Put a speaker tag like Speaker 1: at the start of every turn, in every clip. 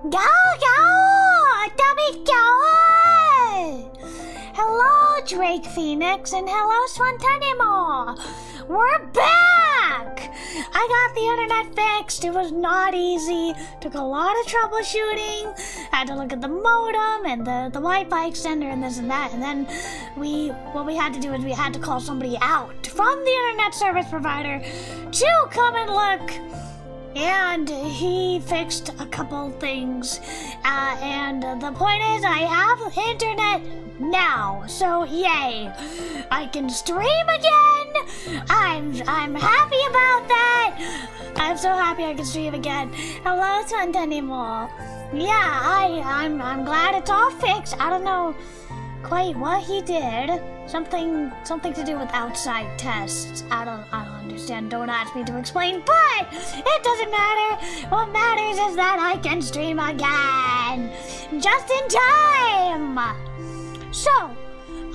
Speaker 1: Gao gao!食べちゃう! Hello, Drake Phoenix, and hello, Swantanimo! We're back! I got the internet fixed. It was not easy. Took a lot of troubleshooting. Had to look at the modem and the Wi-Fi extender and this and that. And then what we had to do is we had to call somebody out from the internet service provider to come and look. And he fixed a couple things. And the point is, I have internet now. So yay! I can stream again. I'm happy about that. I'm so happy I can stream again. Hello, Santanimo. Yeah, I'm glad it's all fixed. I don't know quite what he did. Something to do with outside tests. I don't understand. Don't ask me to explain, but it doesn't matter. What matters is that I can stream again. Just in time. So,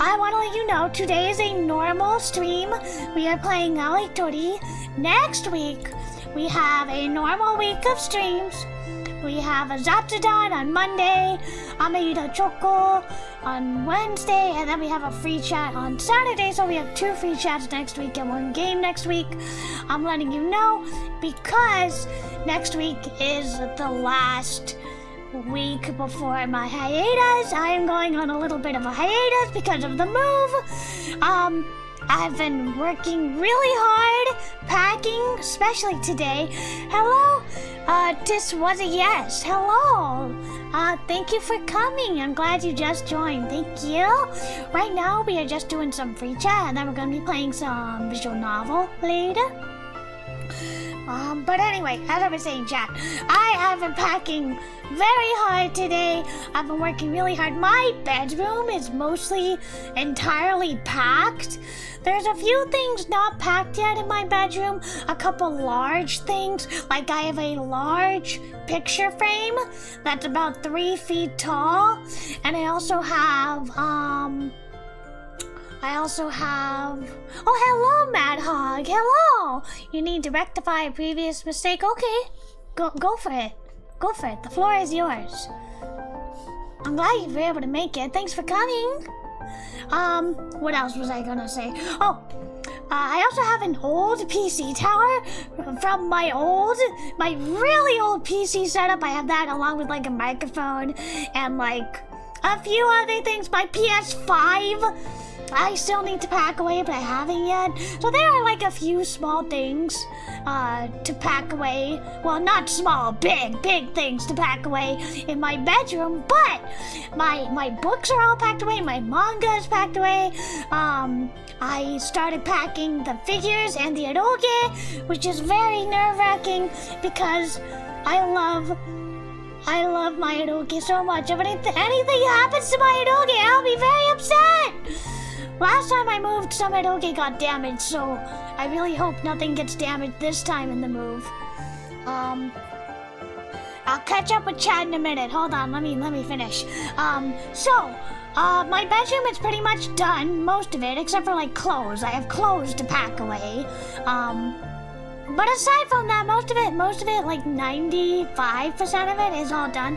Speaker 1: I want to let you know today is a normal stream. We are playing Aoi Tori. Next week, we have a normal week of streams. We have a Zapsudan on Monday, Ameida Choco on Wednesday, and then we have a free chat on Saturday. So we have 2 free chats next week and 1 game next week. I'm letting you know because next week is the last week before my hiatus. I am going on a little bit of a hiatus because of the move. I've been working really hard, packing, especially today. Hello, this was a yes. Hello. Thank you for coming. I'm glad you just joined. Thank you. Right now, we are just doing some free chat, and then we're going to be playing some visual novel later. But anyway, as I was saying, chat, I have been packing very hard today. I've been working really hard. My bedroom is mostly entirely packed. There's a few things not packed yet in my bedroom. A couple large things, like I have a large picture frame that's about 3 feet tall. And I also have, oh, hello, Mad Hog. Hello. You need to rectify a previous mistake. Okay, go for it. Go for it. The floor is yours. I'm glad you were able to make it. Thanks for coming. What else was I gonna say? Oh, I also have an old PC tower from my really old PC setup. I have that along with like a microphone and like a few other things. My PS5. I still need to pack away, but I haven't yet. So there are like a few small things to pack away. Well, not small, big things to pack away in my bedroom. But my books are all packed away. My manga is packed away. I started packing the figures and the eroge, which is very nerve-wracking because I love my eroge so much. If anything happens to my eroge, I'll be very upset. Last time I moved, some eroge got damaged, so I really hope nothing gets damaged this time in the move. I'll catch up with Chad in a minute. Hold on, let me finish. My bedroom is pretty much done, most of it, except for like clothes. I have clothes to pack away. But aside from that, most of it, like 95% of it is all done.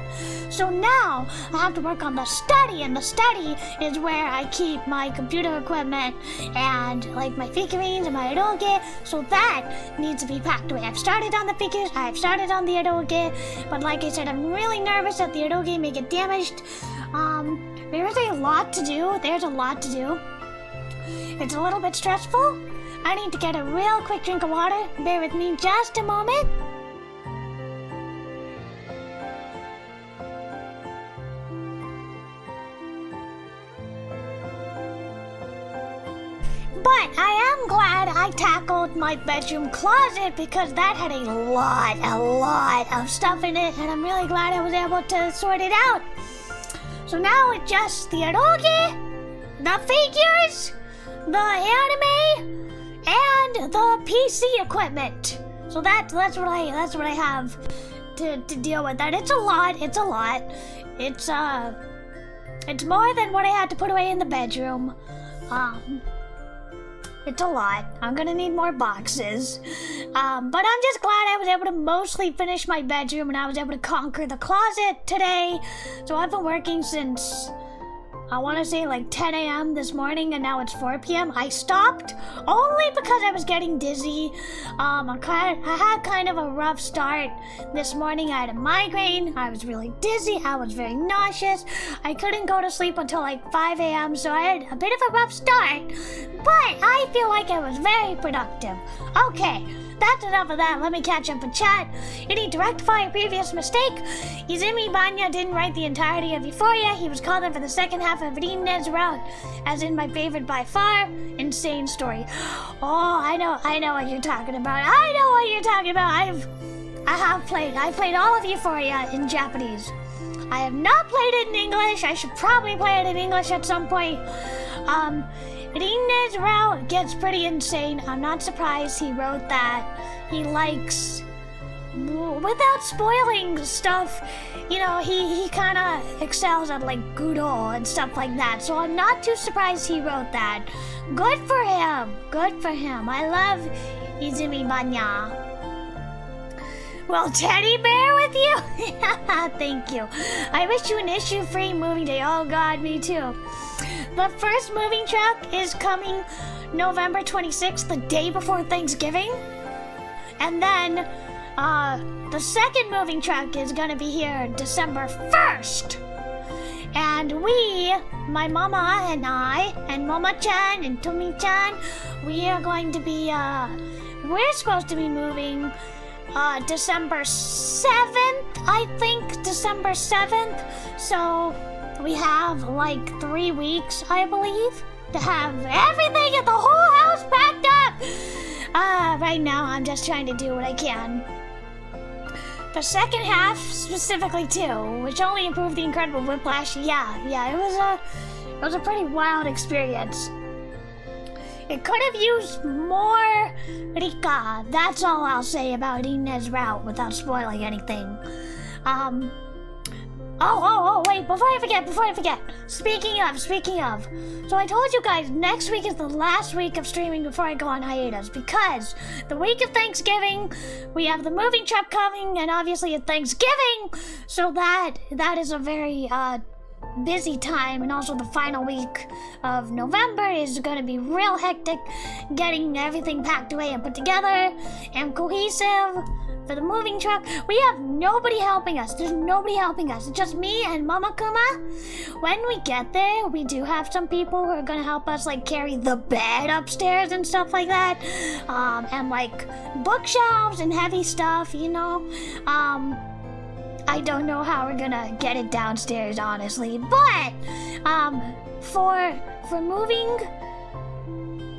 Speaker 1: So now I have to work on the study, and the study is where I keep my computer equipment and like my figurines and my eroge. So that needs to be packed away. I've started on the figures, I've started on the eroge, but like I said, I'm really nervous that the eroge may get damaged. There's a lot to do. It's a little bit stressful. I need to get a real quick drink of water. Bear with me just a moment. But I am glad I tackled my bedroom closet because that had a lot of stuff in it, and I'm really glad I was able to sort it out. So now it's just the eroge, the figures, the anime, and the PC equipment. So that's what I have to deal with. That it's a lot. It's more than what I had to put away in the bedroom. It's a lot. I'm gonna need more boxes. But I'm just glad I was able to mostly finish my bedroom and I was able to conquer the closet today. So I've been working since, I want to say like 10 a.m. this morning, and now it's 4 p.m. I stopped only because I was getting dizzy. I had kind of a rough start this morning. I had a migraine. I was really dizzy. I was very nauseous. I couldn't go to sleep until like 5 a.m. So I had a bit of a rough start, but I feel like I was very productive. Okay. That's enough of that. Let me catch up with chat. You need to rectify a previous mistake. Izumi Banya didn't write the entirety of Euphoria. He was called in for the second half of Rinne's route, as in my favorite by far. Insane story. Oh, I know what you're talking about. I played all of Euphoria in Japanese. I have not played it in English. I should probably play it in English at some point. Rinne's route gets pretty insane. I'm not surprised he wrote that. He likes, without spoiling stuff, you know, he kind of excels at like Gudo and stuff like that. So I'm not too surprised he wrote that. Good for him. Good for him. I love Izumi Banya. Well, teddy bear with you? Thank you. I wish you an issue-free moving day. Oh God, me too. The first moving truck is coming November 26th, the day before Thanksgiving. And then the second moving truck is gonna be here December 1st. And we, my mama and I, and Mama-chan and Tomi-chan, we are going to be, we're supposed to be moving December 7th, I think, December 7th. So we have like 3 weeks, I believe, to have everything at the whole house packed up. Right now I'm just trying to do what I can. The second half specifically too, which only improved the Incredible Whiplash. Yeah, it was a pretty wild experience. It could have used more Rika. That's all I'll say about Rinne's route without spoiling anything. Wait, before I forget. Speaking of. So I told you guys next week is the last week of streaming before I go on hiatus, because the week of Thanksgiving, we have the moving truck coming, and obviously it's Thanksgiving, so that is a very, busy time, and also the final week of November is going to be real hectic, getting everything packed away and put together and cohesive for the moving truck. We have nobody helping us. There's nobody helping us. It's just me and Mama Kuma. When we get there, we do have some people who are going to help us like carry the bed upstairs and stuff like that, and like bookshelves and heavy stuff, you know. I don't know how we're gonna get it downstairs, honestly, but for moving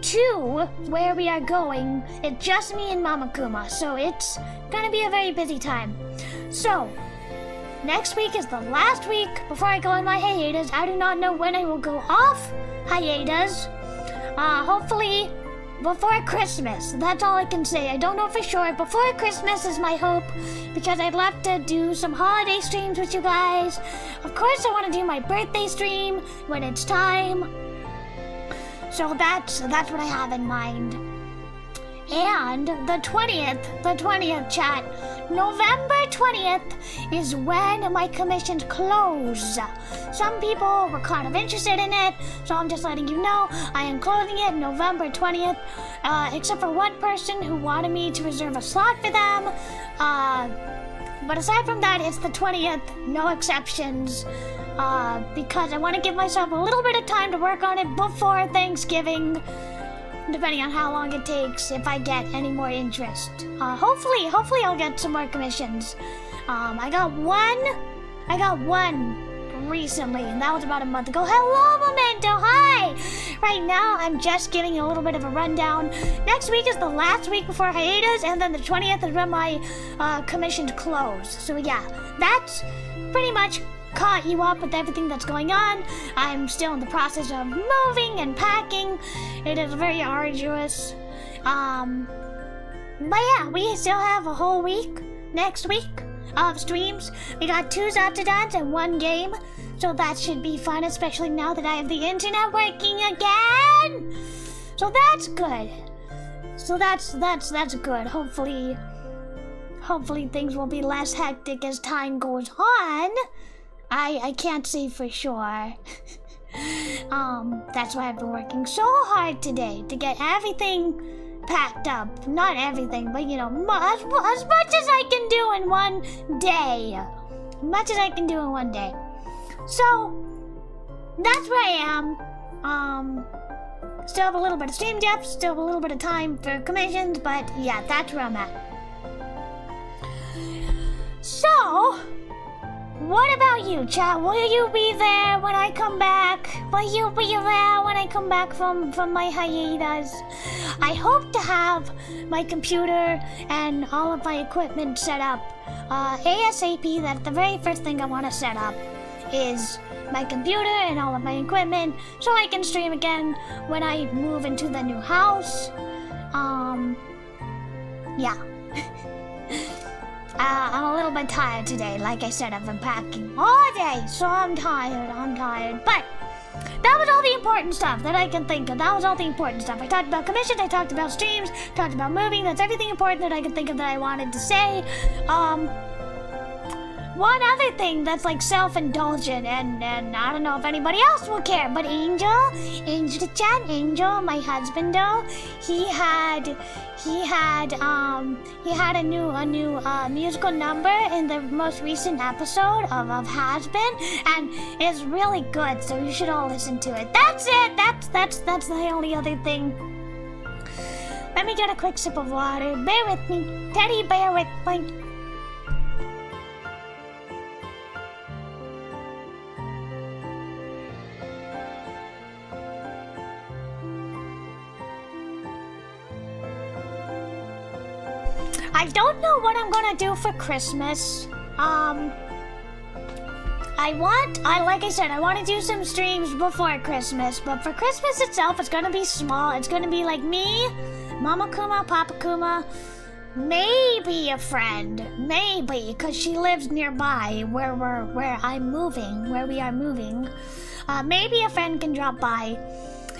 Speaker 1: to where we are going, it's just me and Mama Kuma, so it's gonna be a very busy time. So next week is the last week before I go on my hiatus. I do not know when I will go off hiatus. Hopefully before Christmas. That's all I can say. I don't know for sure. Before Christmas is my hope, because I'd love to do some holiday streams with you guys. Of course, I want to do my birthday stream when it's time. So that's what I have in mind. And the 20th chat, November 20th is when my commissions close. Some people were kind of interested in it, so I'm just letting you know I am closing it November 20th, except for one person who wanted me to reserve a slot for them. But aside from that, it's the 20th, no exceptions, because I want to give myself a little bit of time to work on it before Thanksgiving, depending on how long it takes, if I get any more interest. Hopefully I'll get some more commissions. I got one recently, and that was about a month ago. Hello, Memento, hi! Right now, I'm just giving a little bit of a rundown. Next week is the last week before hiatus, and then the 20th is when my commissions close. So yeah, that's pretty much caught you up with everything that's going on. I'm still in the process of moving and packing. It is very arduous. But yeah, we still have a whole week next week of streams. We got 2 Zatodons and 1 game, so that should be fun, especially now that I have the internet working again. So that's good. So that's good. Hopefully things will be less hectic as time goes on. I can't say for sure. That's why I've been working so hard today to get everything packed up. Not everything, but you know, as much as I can do in one day. Much as I can do in one day. So that's where I am. Still have a little bit of stream depth, still have a little bit of time for commissions, but yeah, that's where I'm at. So, what about you, chat? Will you be there when I come back? Will you be there when I come back from my hiatus? I hope to have my computer and all of my equipment set up ASAP. That's the very first thing I want to set up is my computer and all of my equipment so I can stream again when I move into the new house. Yeah. I'm a little bit tired today. Like I said, I've been packing all day, so I'm tired. But that was all the important stuff that I can think of. That was all the important stuff. I talked about commissions, I talked about streams, talked about moving. That's everything important that I can think of that I wanted to say. One other thing that's like self-indulgent, and I don't know if anybody else will care, but Angel my husband, he had a new musical number in the most recent episode of Has Been, and it's really good, so you should all listen to it. That's it. That's the only other thing. Let me get a quick sip of water. Bear with me, Teddy. Bear with me. I don't know what I'm gonna do for Christmas. Like I said, I want to do some streams before Christmas, but for Christmas itself, it's gonna be small. It's gonna be like me, Mama Kuma, Papa Kuma, maybe a friend, maybe, because she lives nearby where we are moving. Maybe a friend can drop by,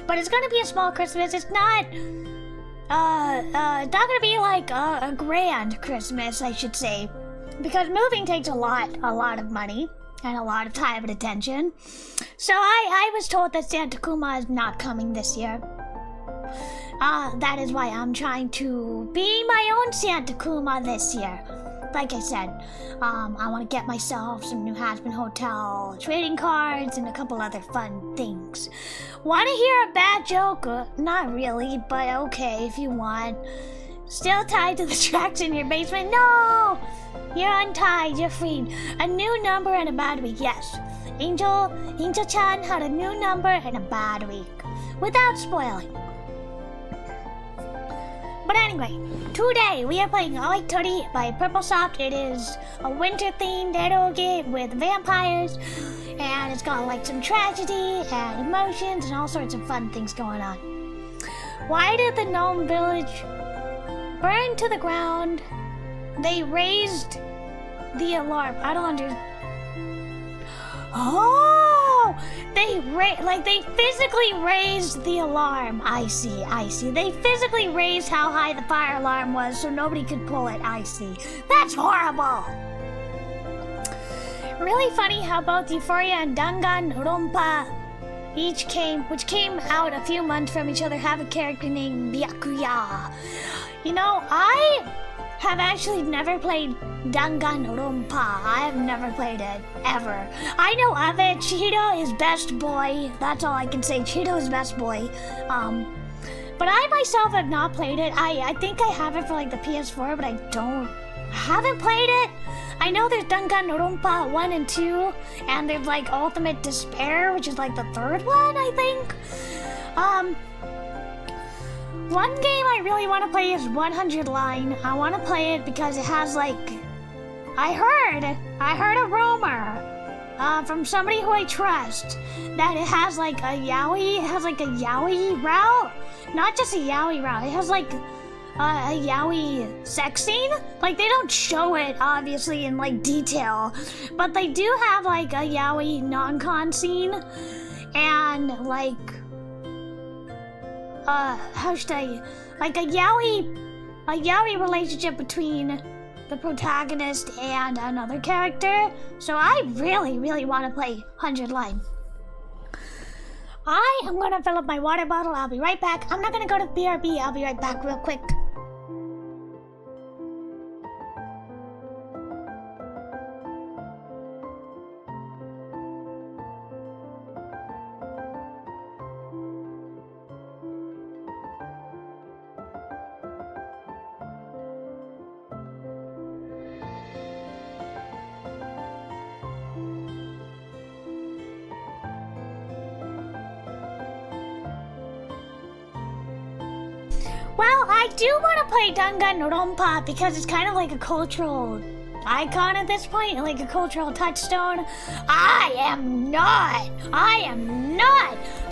Speaker 1: but it's gonna be a small Christmas. It's not gonna be like a grand Christmas, I should say, because moving takes a lot of money and a lot of time and attention. So I was told that Santa Kuma is not coming this year. That is why I'm trying to be my own Santa Kuma this year. Like I said, I want to get myself some new Has Been Hotel trading cards and a couple other fun things. Want to hear a bad joke? Not really, but okay if you want. Still tied to the tracks in your basement? No! You're untied, you're freed. A new number and a bad week, yes. Angel-chan had a new number and a bad week. Without spoiling. But anyway, today we are playing Aoi Tori by Purple Soft. It is a winter-themed eroge with vampires, and it's got like some tragedy and emotions and all sorts of fun things going on. Why did the gnome village burn to the ground? They raised the alarm. I don't understand. Oh! They physically raised the alarm. I see. They physically raised how high the fire alarm was so nobody could pull it. I see. That's horrible! Really funny how both Euphoria and Danganronpa which came out a few months from each other, have a character named Byakuya. You know, I have actually never played Danganronpa. I have never played it, ever. I know of it. Chihiro is best boy. That's all I can say. Chihiro is best boy. But I myself have not played it. I think I have it for like the PS4, but I haven't played it. I know there's Danganronpa 1 and 2, and there's like Ultimate Despair, which is like the third one, I think. One game I really want to play is 100 Line. I want to play it because it has like... I heard a rumor from somebody who I trust that it has like a yaoi route. Not just a yaoi route, it has like a yaoi sex scene. Like, they don't show it obviously in like detail, but they do have like a yaoi non-con scene, and like how should I, like a yaoi relationship between the protagonist and another character. So I really, really want to play 100 Line. I am gonna fill up my water bottle. I'll be right back. I'm not gonna go to BRB. I'll be right back real quick. Well, I do want to play Danganronpa because it's kind of like a cultural icon at this point, like a cultural touchstone. I am not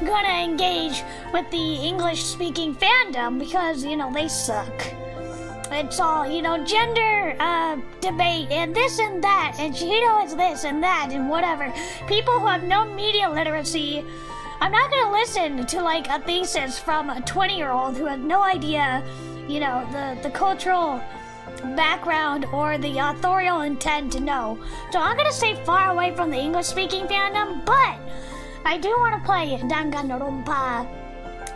Speaker 1: gonna engage with the English-speaking fandom because, you know, they suck. It's all, you know, gender debate and this and that, and Shido is this and that and whatever. People who have no media literacy. I'm not gonna listen to like a thesis from a 20-year-old who has no idea, you know, the cultural background or the authorial intent to know. So I'm gonna stay far away from the English-speaking fandom, but I do want to play Danganronpa.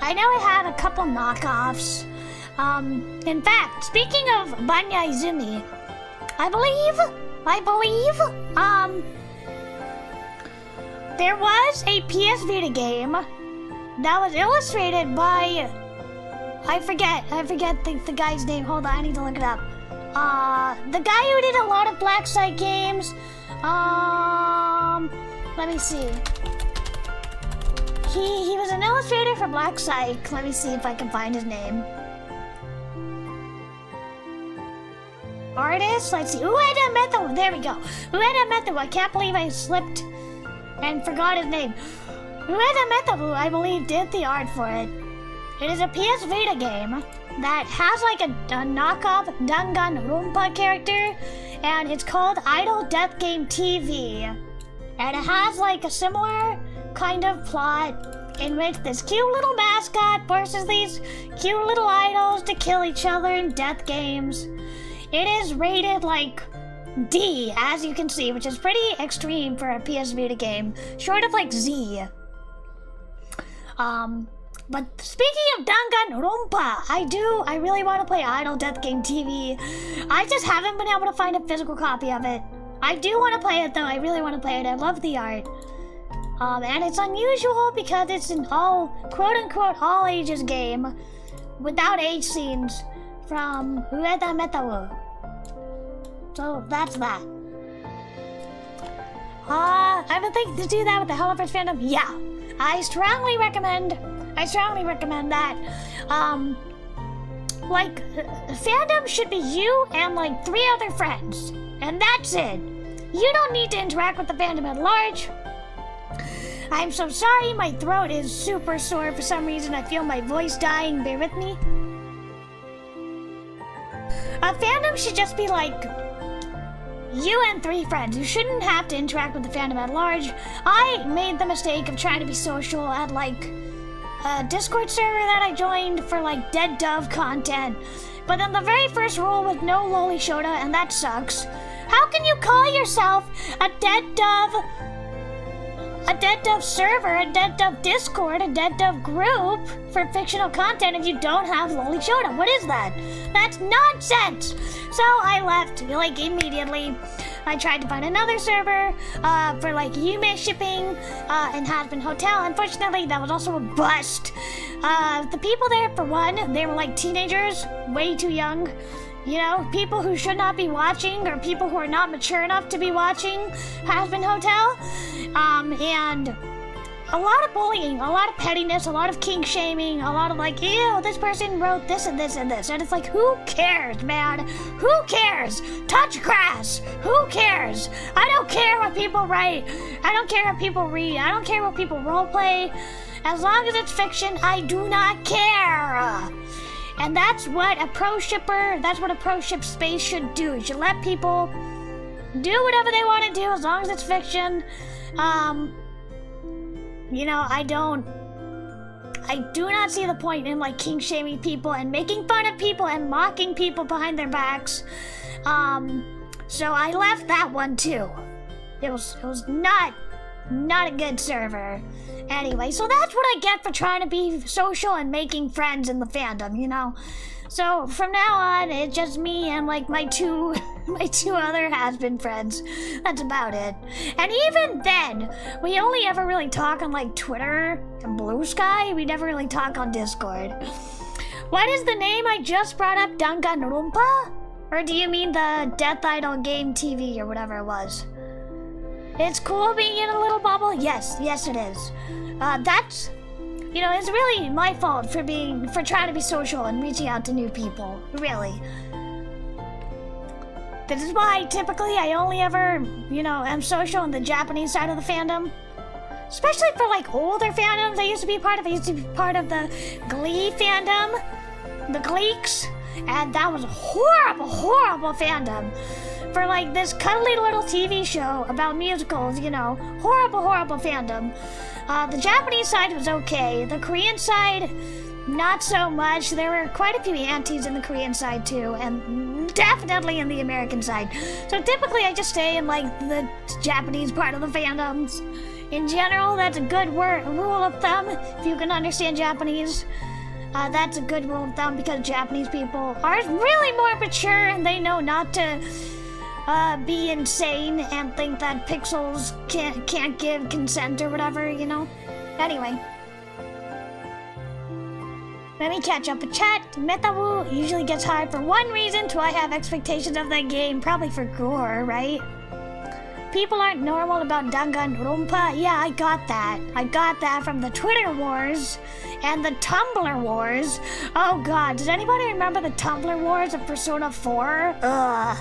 Speaker 1: I know I have a couple knockoffs. In fact, speaking of Banya Izumi, I believe, there was a PS Vita game that was illustrated by, I forget the guy's name. Hold on, I need to look it up. The guy who did a lot of Black Site games. Let me see. He was an illustrator for Black Site. Let me see if I can find his name. Artist, let's see. Ueda Metho, there we go. Ueda Metho, I can't believe I slipped and forgot his name. Ueda Metho, I believe, did the art for it. It is a PS Vita game that has like a knockoff Danganronpa character, and it's called Idol Death Game TV. And it has like a similar kind of plot in which this cute little mascot forces these cute little idols to kill each other in death games. It is rated like D, as you can see, which is pretty extreme for a PS Vita game, short of like Z. But speaking of Danganronpa, I really want to play Idol Death Game TV. I just haven't been able to find a physical copy of it. I do want to play it though, I really want to play it, I love the art. And it's unusual because it's an all, quote-unquote, all-ages game without age scenes from Ueda Metao. So that's that. I've been thinking to do that with the Hello Fresh fandom. Yeah, I strongly recommend that. Fandom should be you and like 3 other friends, and that's it. You don't need to interact with the fandom at large. I'm so sorry, my throat is super sore for some reason. I feel my voice dying, bear with me. A fandom should just be like you and 3 friends. You shouldn't have to interact with the fandom at large. I made the mistake of trying to be social at like a Discord server that I joined for like Dead Dove content. But then the very first rule was no loli shota, and that sucks. How can you call yourself a Dead Dove server, a Dead Dove Discord, a Dead Dove group for fictional content if you don't have loli shota? What is that? That's nonsense! So I left, like, immediately. I tried to find another server for, like, Yume shipping and Husband Hotel. Unfortunately, that was also a bust. The people there, for one, they were, like, teenagers, way too young. You know, people who should not be watching, or people who are not mature enough to be watching Husband Hotel. And a lot of bullying, a lot of pettiness, a lot of kink shaming, a lot of like, ew, this person wrote this and this and this. And it's like, who cares, man? Who cares? Touch grass. Who cares? I don't care what people write. I don't care what people read. I don't care what people roleplay. As long as it's fiction, I do not care. And that's what a pro ship space should do. You should let people do whatever they want to do as long as it's fiction. You know, I don't I do not see the point in like kink shaming people and making fun of people and mocking people behind their backs. So I left that one too. It was not a good server. Anyway, so that's what I get for trying to be social and making friends in the fandom, you know? So from now on, it's just me and like my two other has-been friends. That's about it. And even then, we only ever really talk on like Twitter and Blue Sky. We never really talk on Discord. What is the name I just brought up, Danganronpa? Or do you mean the Death Idol Game TV or whatever it was? It's cool being in a little bubble? Yes it is. That's, you know, it's really my fault for trying to be social and reaching out to new people. Really. This is why typically I only ever, you know, am social on the Japanese side of the fandom. Especially for like older fandoms I used to be part of. I used to be part of the Glee fandom, the Gleeks, and that was a horrible fandom. For like this cuddly little TV show about musicals, you know, horrible fandom. The Japanese side was okay. The Korean side, not so much. There were quite a few aunties in the Korean side too, and definitely in the American side. So typically I just stay in like the Japanese part of the fandoms. In general, that's a good rule of thumb. If you can understand Japanese, that's a good rule of thumb because Japanese people are really more mature and they know not to be insane and think that pixels can't give consent or whatever, you know? Anyway. Let me catch up with chat. Metawu usually gets high for one reason, to I have expectations of that game, probably for gore, right? People aren't normal about Danganronpa. Yeah, I got that. I got that from the Twitter wars and the Tumblr wars. Oh god, does anybody remember the Tumblr wars of Persona 4? Ugh.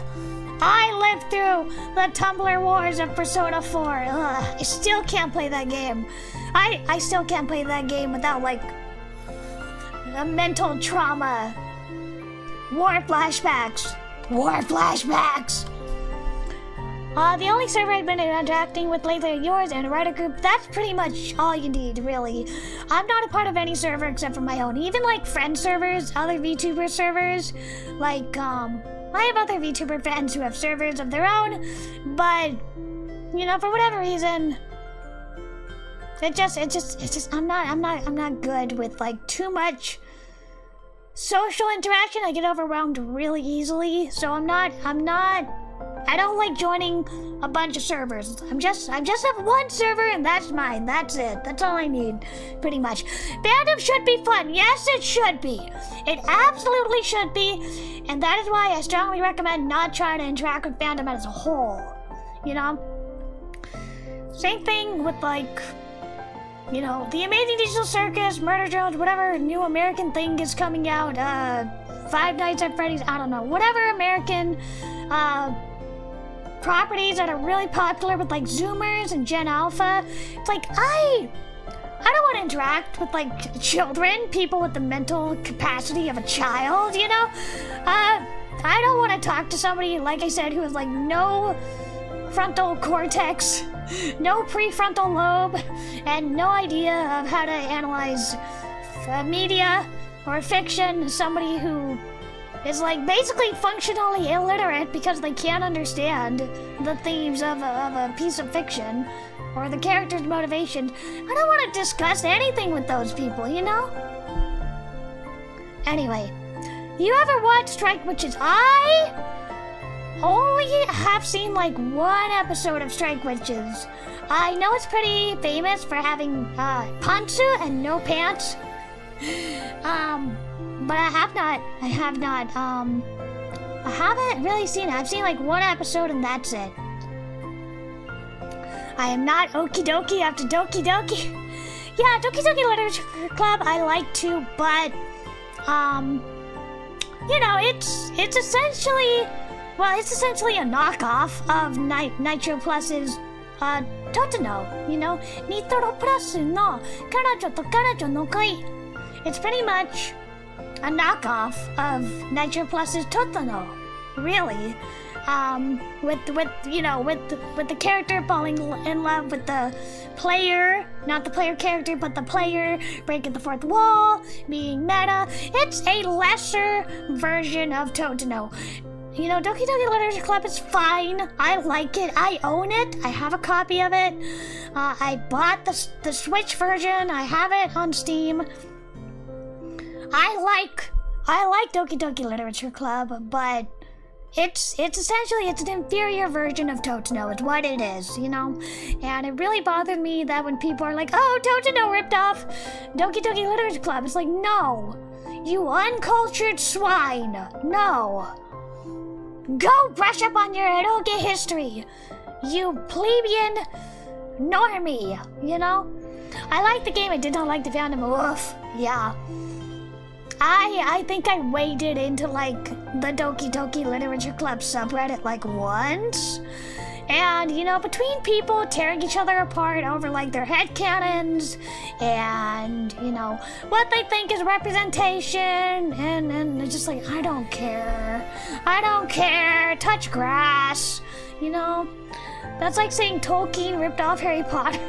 Speaker 1: I lived through the Tumblr wars of Persona 4. Ugh. I still can't play that game. I still can't play that game without like a mental trauma. War flashbacks. The only server I've been interacting with lately are yours and a writer group. That's pretty much all you need, really. I'm not a part of any server except for my own. Even like friend servers, other VTuber servers. Like, I have other VTuber friends who have servers of their own, but, you know, for whatever reason, I'm not good with like too much social interaction. I get overwhelmed really easily, so I don't like joining a bunch of servers. I just have one server and that's mine. That's it. That's all I need, pretty much. Fandom should be fun. Yes, it should be. It absolutely should be. And that is why I strongly recommend not trying to interact with fandom as a whole. You know? Same thing with like, you know, The Amazing Digital Circus, Murder Drones, whatever new American thing is coming out. Five Nights at Freddy's, I don't know. Whatever American, properties that are really popular with like Zoomers and Gen Alpha. It's like, I don't want to interact with like children, people with the mental capacity of a child, you know? I don't want to talk to somebody, like I said, who has like no frontal cortex, no prefrontal lobe, and no idea of how to analyze media or fiction. Somebody who is like basically functionally illiterate because they can't understand the themes of a piece of fiction or the character's motivation. I don't want to discuss anything with those people, you know? Anyway, you ever watch Strike Witches? I only have seen like one episode of Strike Witches. I know it's pretty famous for having pantsu and no pants. But I haven't really seen it. I've seen like one episode and that's it. I am not okie dokie after Doki Doki. Yeah, Doki Doki Literature Club I like too, but you know, it's essentially a knockoff of Nitro Plus's Totino, you know? Nitro Plus no Karajo to Karajo no Kai. It's pretty much a knockoff of Nitro Plus's Totino. Really. with the character falling in love with the player, not the player character, but the player, breaking the fourth wall, being meta. It's a lesser version of Totino. You know, Doki Doki Literature Club is fine. I like it. I own it. I have a copy of it. I bought the Switch version. I have it on Steam. I like Doki Doki Literature Club, but it's essentially an inferior version of Totino. It's what it is, you know? And it really bothered me that when people are like, oh, Totino ripped off Doki Doki Literature Club. It's like, no. You uncultured swine. No. Go brush up on your eroge history, you plebeian normie, you know? I like the game, I did not like the fandom. Oof, yeah. I think I waded into, like, the Doki Doki Literature Club subreddit, like, once. And, you know, between people tearing each other apart over, like, their headcanons and, you know, what they think is representation, and it's just like, I don't care. I don't care. Touch grass. You know? That's like saying Tolkien ripped off Harry Potter.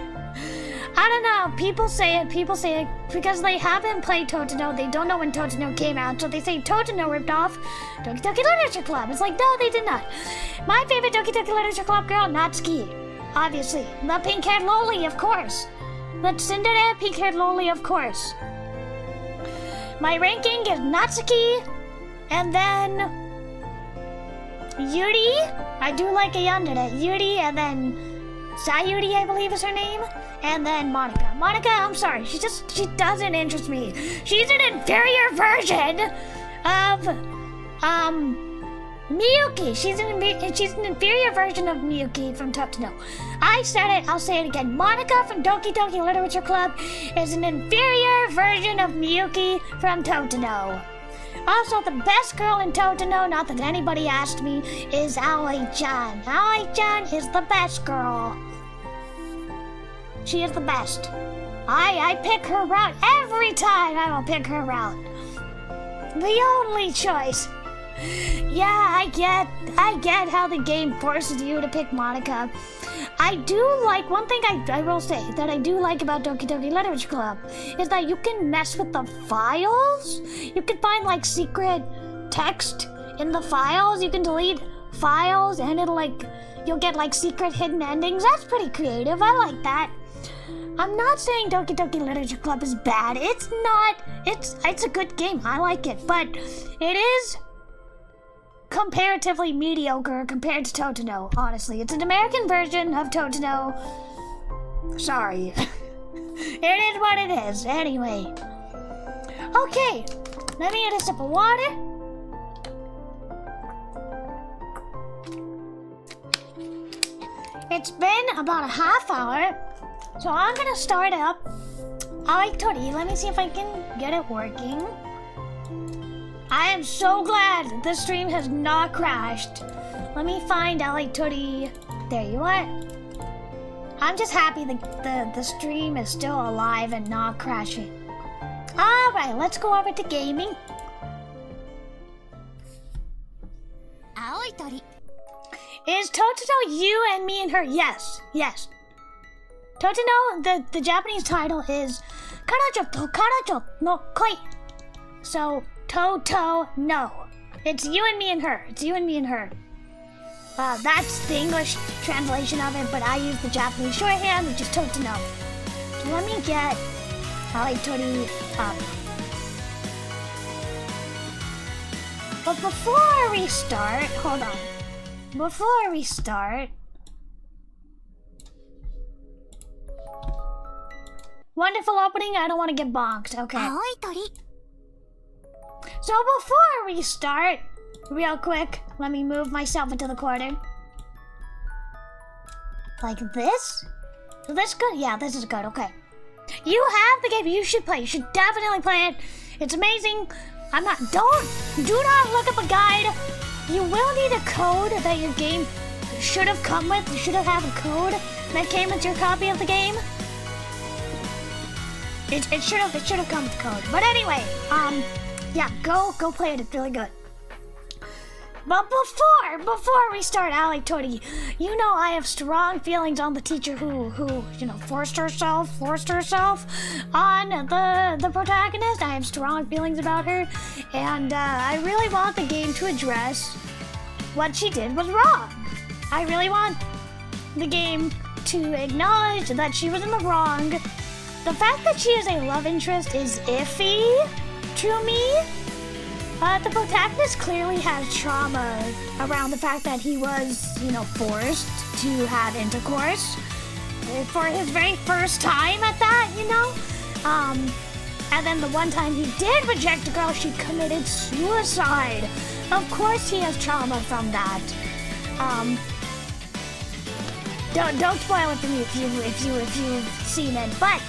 Speaker 1: I don't know. People say it because they haven't played Totino. They don't know when Totino came out, so they say Totino ripped off Doki Doki Literature Club. It's like, no, they did not. My favorite Doki Doki Literature Club girl, Natsuki. Obviously. The pink-haired loli, of course. The tsundere pink-haired loli, of course. My ranking is Natsuki, and then Yuri. I do like a yandere. Yuri, and then Sayuri, I believe is her name. And then Monica. Monica, I'm sorry, she doesn't interest me. She's an inferior version of, Miyuki. She's an inferior version of Miyuki from Totino. I said it, I'll say it again. Monica from Doki Doki Literature Club is an inferior version of Miyuki from Totino. Also, the best girl in Totino, not that anybody asked me, is Aoi-chan. Aoi-chan is the best girl. She is the best. I pick her route every time. I will pick her route. The only choice. Yeah, I get how the game forces you to pick Monica. I do like, one thing I will say that I do like about Doki Doki Literature Club is that you can mess with the files. You can find like secret text in the files. You can delete files and you'll get like secret hidden endings. That's pretty creative. I like that. I'm not saying Doki Doki Literature Club is bad. It's not. It's a good game. I like it, but it is comparatively mediocre compared to Totino, honestly. It's an American version of Totino. Sorry. It is what it is. Anyway. Okay. Let me get a sip of water. It's been about a half hour, so I'm gonna start up Aoi Tori. Let me see if I can get it working. I am so glad the stream has not crashed. Let me find Aoi Tori. There you are. I'm just happy the stream is still alive and not crashing. Alright, let's go over to gaming.
Speaker 2: Aoi Tori.
Speaker 1: Is Totino you and me and her? Yes, yes. Totino, the Japanese title is Karajo to Karajo no Koi. So, Toto, no. It's you and me and her. It's you and me and her. That's the English translation of it, but I use the Japanese shorthand, which is Totino. So let me get Aoi Tori up. But before we start, hold on. Before we start, wonderful opening, I don't want to get bonked, okay.
Speaker 2: Aoi Tori.
Speaker 1: So before we start, real quick, let me move myself into the corner. Like this? Is this good? Yeah, this is good, okay. You have the game, you should play, you should definitely play it. It's amazing. Do not look up a guide. You will need a code that your game should have come with. You should have had a code that came with your copy of the game. It should have come with the code. But anyway, yeah, go play it. It's really good. But before we start, Aoi Tori, you know I have strong feelings on the teacher who forced herself on the protagonist. I have strong feelings about her, and I really want the game to address what she did was wrong. I really want the game to acknowledge that she was in the wrong. The fact that she is a love interest is iffy to me. The protagonist clearly has trauma around the fact that he was, forced to have intercourse for his very first time at that, And then the one time he did reject a girl, she committed suicide. Of course he has trauma from that. Don't spoil it for me if you've seen it, but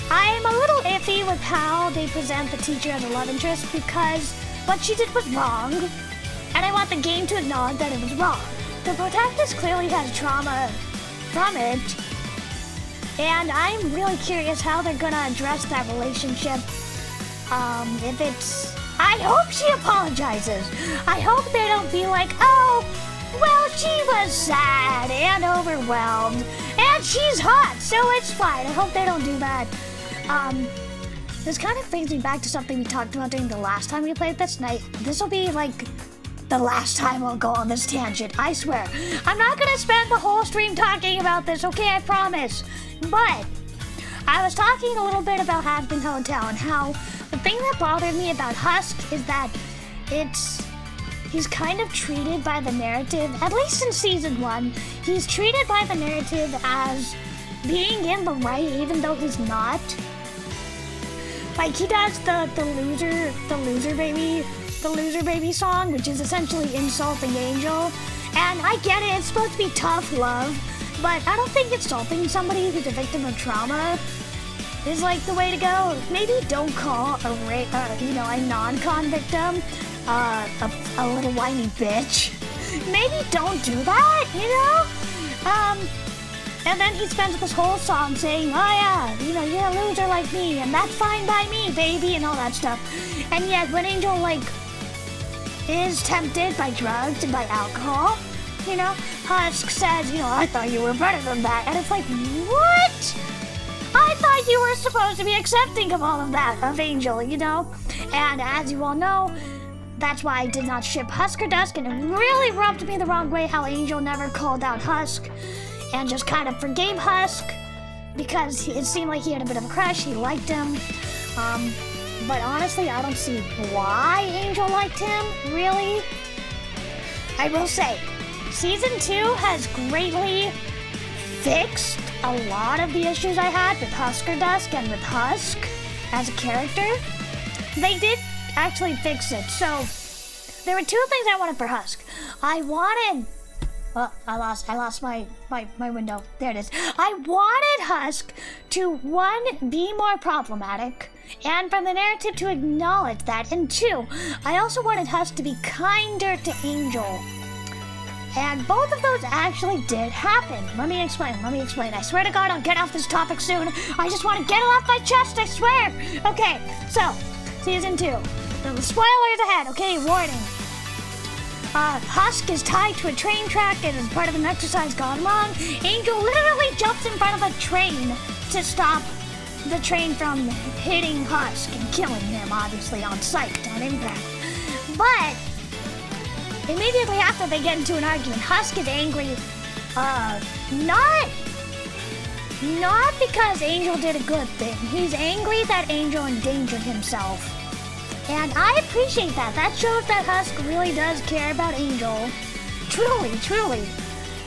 Speaker 1: I'm a little iffy with how they present the teacher as a love interest because what she did was wrong, and I want the game to acknowledge that it was wrong. The protagonist clearly has trauma from it, and I'm really curious how they're gonna address that relationship. I hope she apologizes. I hope they don't be like, oh, well, she was sad and overwhelmed, and she's hot, so it's fine. I hope they don't do that. This kind of brings me back to something we talked about during the last time we played this night. This will be like the last time we'll go on this tangent, I swear. I'm not gonna spend the whole stream talking about this, okay, I promise. But I was talking a little bit about Hazbin Hotel and how the thing that bothered me about Husk is that he's kind of treated by the narrative, at least in season 1, he's treated by the narrative as being in the right even though he's not. Like he does the loser baby song, which is essentially insulting Angel. And I get it, it's supposed to be tough love, but I don't think insulting somebody who's a victim of trauma is like the way to go. Maybe don't call a non-con victim a little whiny bitch. Maybe don't do that, And then he spends this whole song saying, oh yeah, you're a loser like me, and that's fine by me, baby, and all that stuff. And yet, when Angel, is tempted by drugs and by alcohol, Husk says, I thought you were better than that. And it's like, what? I thought you were supposed to be accepting of all of that, of Angel, And as you all know, that's why I did not ship Husk or Dusk, and it really rubbed me the wrong way how Angel never called out Husk and just kind of forgave Husk because it seemed like he had a bit of a crush, he liked him. But honestly, I don't see why Angel liked him, really. I will say, Season 2 has greatly fixed a lot of the issues I had with Husk or Dusk and with Husk as a character. They did actually fix it. So there were two things I wanted for Husk. I lost my window. There it is. I wanted Husk to, 1, be more problematic, and for the narrative to acknowledge that, and 2, I also wanted Husk to be kinder to Angel. And both of those actually did happen. Let me explain. I swear to God, I'll get off this topic soon. I just want to get it off my chest, I swear. Okay, so, Season 2. The spoilers ahead, okay? Warning. Husk is tied to a train track and is part of an exercise gone wrong. Angel literally jumps in front of a train to stop the train from hitting Husk and killing him, obviously, on sight, on impact. But immediately after they get into an argument, Husk is angry, not because Angel did a good thing. He's angry that Angel endangered himself. And I appreciate that. That shows that Husk really does care about Angel. Truly.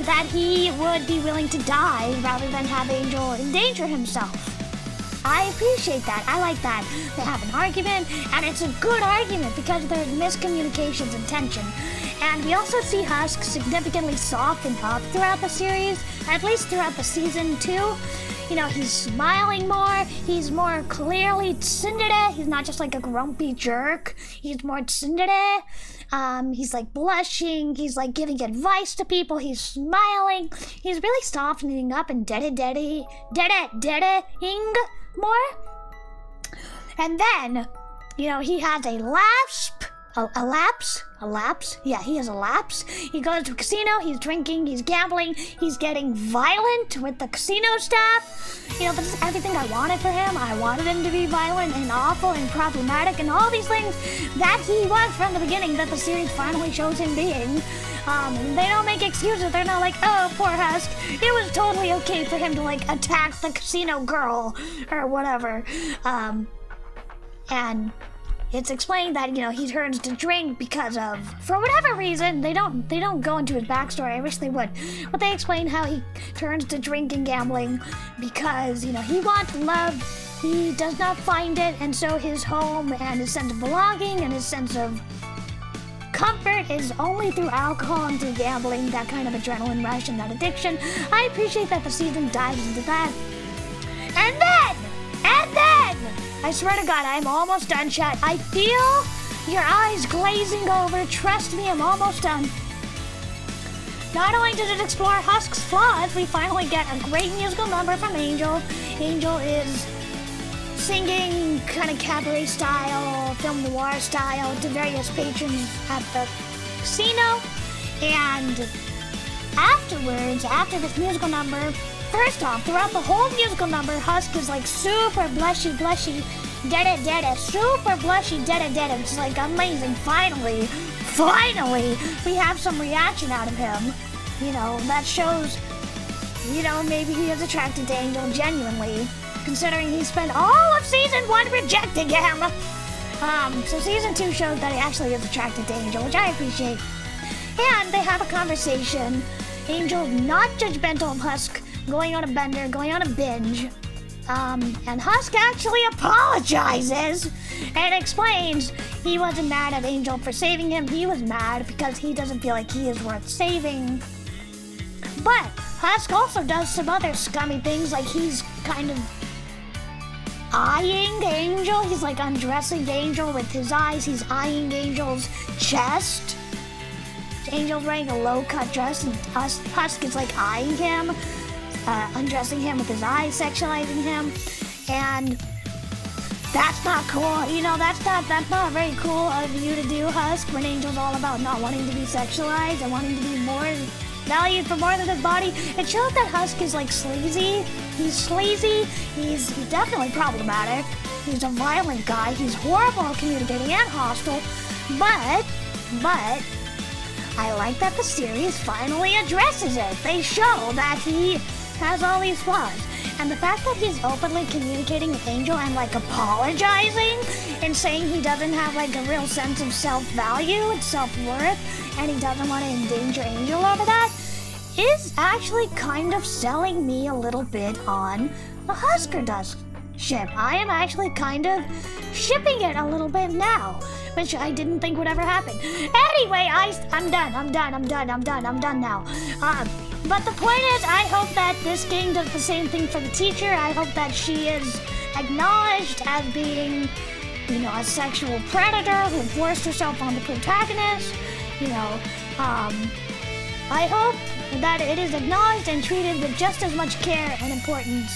Speaker 1: That he would be willing to die rather than have Angel endanger himself. I appreciate that. I like that. They have an argument, and it's a good argument because there's miscommunications and tension. And we also see Husk significantly soften up throughout the series, at least throughout the Season 2. He's smiling more, he's more clearly tsundere, he's not just like a grumpy jerk, he's more tsundere. He's blushing, he's giving advice to people, he's smiling, he's really softening up and dere-ing more. And then, he has a a lapse? A lapse? Yeah, he has a lapse. He goes to a casino, he's drinking, he's gambling, he's getting violent with the casino staff. You know, this is everything I wanted for him. I wanted him to be violent and awful and problematic and all these things that he was from the beginning, that the series finally shows him being. They don't make excuses. They're not like, oh, poor Husk. It was totally okay for him to, like, attack the casino girl or whatever. And it's explained that, you know, he turns to drink because of, for whatever reason, they don't go into his backstory. I wish they would. But they explain how he turns to drink and gambling because, you know, he wants love. He does not find it, and so his home and his sense of belonging and his sense of comfort is only through alcohol and through gambling, that kind of adrenaline rush and that addiction. I appreciate that the season dives into that. And then, I swear to God, I'm almost done, chat. I feel your eyes glazing over. Trust me, I'm almost done. Not only does it explore Husk's flaws, we finally get a great musical number from Angel. Angel is singing kind of cabaret style, film noir style to various patrons at the casino. And afterwards, after this musical number, first off, throughout the whole musical number, Husk is like super blushy, dada, super blushy, dada, which is like amazing. Finally, we have some reaction out of him. You know, that shows, you know, maybe he is attracted to Angel genuinely, considering he spent all of season 1 rejecting him. So season 2 shows that he actually is attracted to Angel, which I appreciate. And they have a conversation. Angel not judgmental of Husk, going on a bender, going on a binge. And Husk actually apologizes and explains he wasn't mad at Angel for saving him. He was mad because he doesn't feel like he is worth saving. But Husk also does some other scummy things, like he's kind of eyeing Angel. He's like undressing Angel with his eyes. He's eyeing Angel's chest. Angel's wearing a low-cut dress, and Husk is like eyeing him, undressing him with his eyes, sexualizing him, and that's not cool. You know, that's not very cool of you to do, Husk, when Angel's all about not wanting to be sexualized and wanting to be more valued for more than his body. It shows that Husk is like sleazy. He's sleazy. He's definitely problematic. He's a violent guy. He's horrible at communicating and hostile. But I like that the series finally addresses it. They show that he has all these flaws. And the fact that he's openly communicating with Angel and like apologizing and saying he doesn't have like a real sense of self-value and self-worth, and he doesn't want to endanger Angel over that, is actually kind of selling me a little bit on the Husker Dusk ship. I am actually kind of shipping it a little bit now, which I didn't think would ever happen. Anyway, I'm done now. But the point is, I hope that this game does the same thing for the teacher. I hope that she is acknowledged as being, you know, a sexual predator who forced herself on the protagonist. You know, I hope that it is acknowledged and treated with just as much care and importance.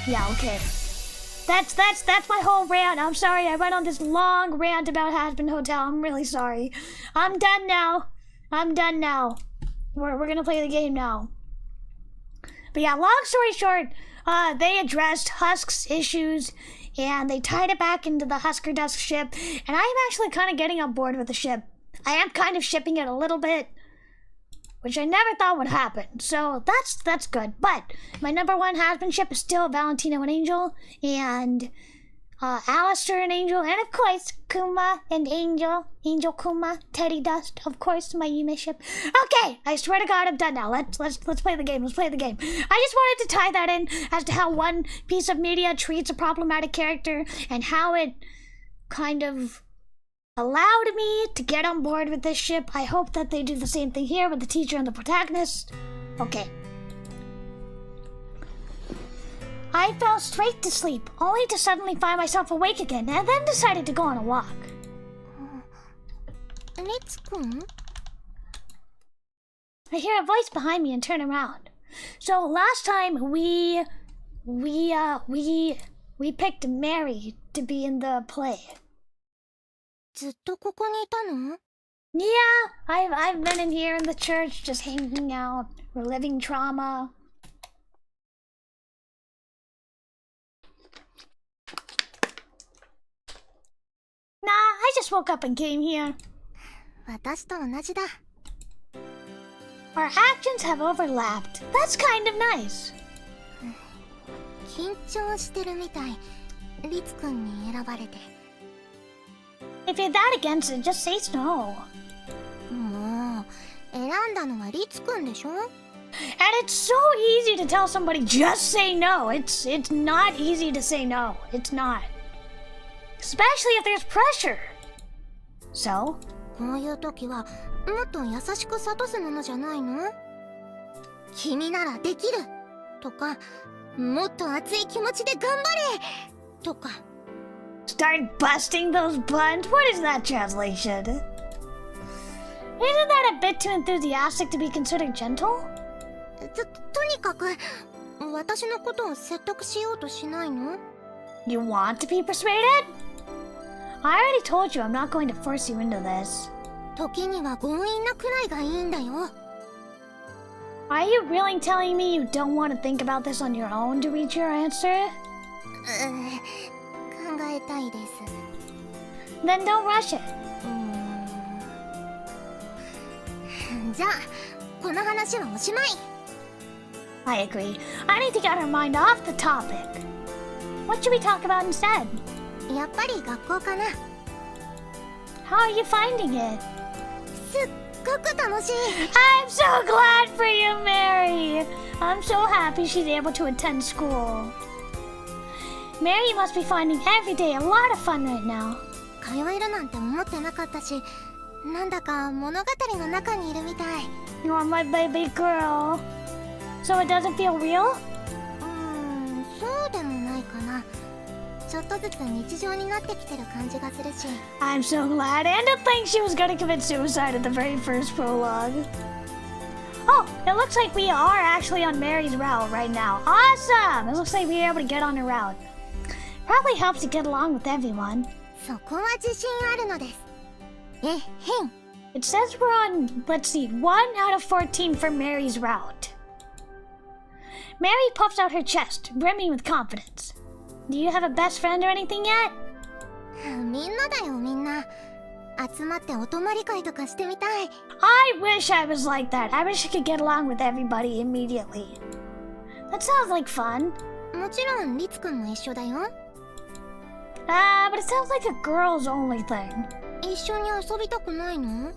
Speaker 1: Yeah, okay. That's my whole rant. I'm sorry I went on this long rant about Hazbin Hotel. I'm really sorry. I'm done now. We're gonna play the game now. But yeah, long story short, they addressed Husk's issues and they tied it back into the Husker Dusk ship, and I'm actually kind of getting on board with the ship. I am kind of shipping it a little bit, which I never thought would happen. So that's good. But my number one husband ship is still Valentino and Angel, and Alistair and Angel, and of course Kuma and Angel, Angel Kuma, Teddy Dust, of course my Yume ship. Okay, I swear to God I'm done now. Let's play the game. Let's play the game. I just wanted to tie that in as to how one piece of media treats a problematic character and how it kind of allowed me to get on board with this ship. I hope that they do the same thing here with the teacher and the protagonist. Okay. I fell straight to sleep, only to suddenly find myself awake again, and then decided to go on a walk.
Speaker 2: Let's-kun?
Speaker 1: I hear a voice behind me and turn around. So last time we picked Mary to be in the play.
Speaker 2: ずっとここにいたの？
Speaker 1: Yeah, I've been in here in the church just hanging out, reliving trauma. Nah, I just woke up and came here.
Speaker 2: 私と同じだ。
Speaker 1: Our actions have overlapped. That's kind of nice.
Speaker 2: 緊張してるみたい。リツくんに選ばれて。
Speaker 1: If you're that against it, just say no.
Speaker 2: もう、選んだのはリツくんでしょ？
Speaker 1: And it's so easy to tell somebody just say no. It's not easy to say no. It's not. Especially if there's pressure. So?
Speaker 2: こういう時はもっと優しく諭すものじゃないの？君ならできるとか、もっと熱い気持ちで頑張れとか。
Speaker 1: Start busting those buttons? What is that translation? Isn't that a bit too enthusiastic to be considered gentle?
Speaker 2: とにかく私のことを説得しようとしないの？
Speaker 1: You want to be persuaded? I already told you I'm not going to force you into this.
Speaker 2: 時には強引なくらいがいいんだよ。
Speaker 1: Are you really telling me you don't want to think about this on your own to reach your answer?
Speaker 2: 考えたいです。
Speaker 1: Then don't rush it.
Speaker 2: じゃあ、この話はおしまい。
Speaker 1: I agree. I need to get our mind off the topic. What should we talk about instead?
Speaker 2: やっぱり学校かな。
Speaker 1: How are you finding it?
Speaker 2: すっごく楽しい。
Speaker 1: I'm so glad for you, Mary. I'm so happy she's able to attend school. Mary must be finding every day a lot of fun right now.
Speaker 2: 通えるなんて思ってなかったし、なんだか物語の中にいるみたい。
Speaker 1: You're my baby girl. So it doesn't feel real?
Speaker 2: そうでもないかな。ちょっとずつ日常になってきてる感じがするし。
Speaker 1: I'm so glad. And to think she was gonna commit suicide at the very first prologue. Oh, it looks like we are actually on Mary's route right now. Awesome! It looks like we are able to get on her route. Probably helps to get along with everyone.
Speaker 2: そこは自信あるのです。へん。
Speaker 1: It says we're on, let's see, 1 out of 14 for Mary's route. Mary puffs out her chest, brimming with confidence. Do you have a best friend or anything yet?
Speaker 2: みんなだよ、みんな。集まってお泊まり会とかしてみたい。
Speaker 1: I wish I was like that. I wish I could get along with everybody immediately. That sounds like fun.
Speaker 2: もちろん、リツくんも一緒だよ。
Speaker 1: But it sounds like a girls only thing.
Speaker 2: 一緒に遊びたくないの？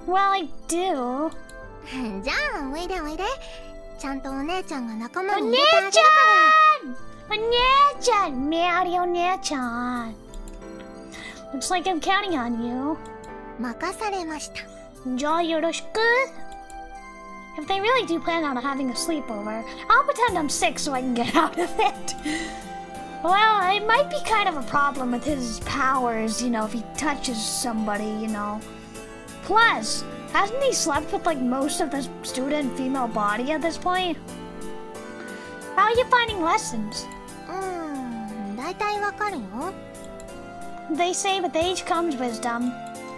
Speaker 1: Well, I do.
Speaker 2: じゃあ、おいでおいで。ちゃんとお姉ちゃんが仲間
Speaker 1: お
Speaker 2: に
Speaker 1: 姉
Speaker 2: 入れてあげるか
Speaker 1: ちゃん！お姉ちゃん！メアリーお姉ちゃん。Looks like I'm counting on you.
Speaker 2: ら。任されました。
Speaker 1: じゃあよろしく。If they really do plan on having a sleepover, I'll pretend I'm sick so I can get out of it. Well, it might be kind of a problem with his powers, you know, if he touches somebody, you know. Plus, hasn't he slept with like most of the student female body at this point? How are you finding lessons?
Speaker 2: だいたいわかるよ。
Speaker 1: They say with age comes wisdom.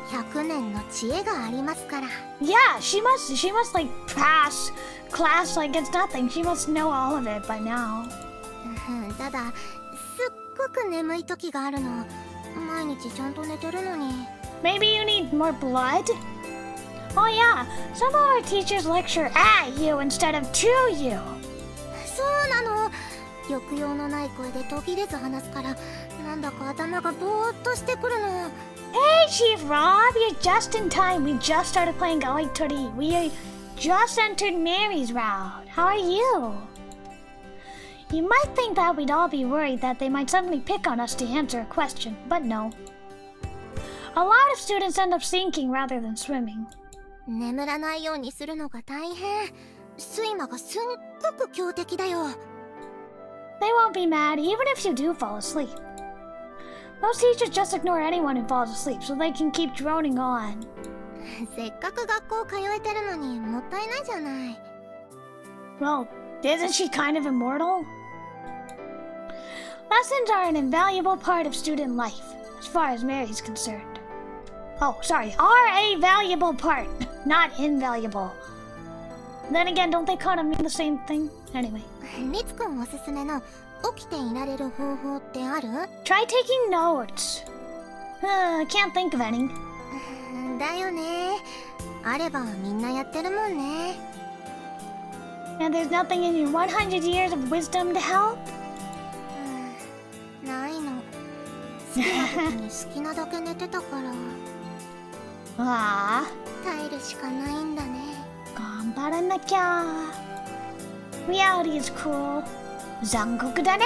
Speaker 2: 100年の知恵がありますから。
Speaker 1: Yeah, she must like pass class like it's nothing. She must know all of it by now.
Speaker 2: ただ、すっごく眠い時があるの。毎日ちゃんと寝てるのに。
Speaker 1: Maybe you need more blood? Oh yeah, some of our teachers lecture at you instead of to you.
Speaker 2: そうなの。抑揚のない声で途切れず話すから、なんだか頭がぼーっとしてくるの。
Speaker 1: Hey, Chief Rob, you're just in time. We just started playing Aoi Tori. We just entered Mary's route. How are you? You might think that we'd all be worried that they might suddenly pick on us to answer a question, but no. A lot of students end up sinking rather than swimming.
Speaker 2: 眠らないようにするのが大変。睡魔がすっごく強敵だよ。
Speaker 1: They won't be mad even if you do fall asleep. Those teachers just ignore anyone who falls asleep so they can keep droning on.
Speaker 2: せっかく学校通えてるのにもったいないじゃない。
Speaker 1: Well, isn't she kind of immortal? Lessons are an invaluable part of student life, as far as Mary's concerned. Oh, sorry, are a valuable part, not invaluable. Then again, don't they kind of mean the same thing? Anyway.
Speaker 2: リツくんおすすめの起きていられる方法ってある？
Speaker 1: Try taking notes. Can't think of any.
Speaker 2: だよね。あればみんなやってるもんね。
Speaker 1: And there's nothing in your 100 years of wisdom to help?
Speaker 2: ないの。好きな時に好きなだけ寝てたから。
Speaker 1: ああ。
Speaker 2: 耐えるしかないんだね。
Speaker 1: 頑張らなきゃ。Reality is cruel. 残酷だね。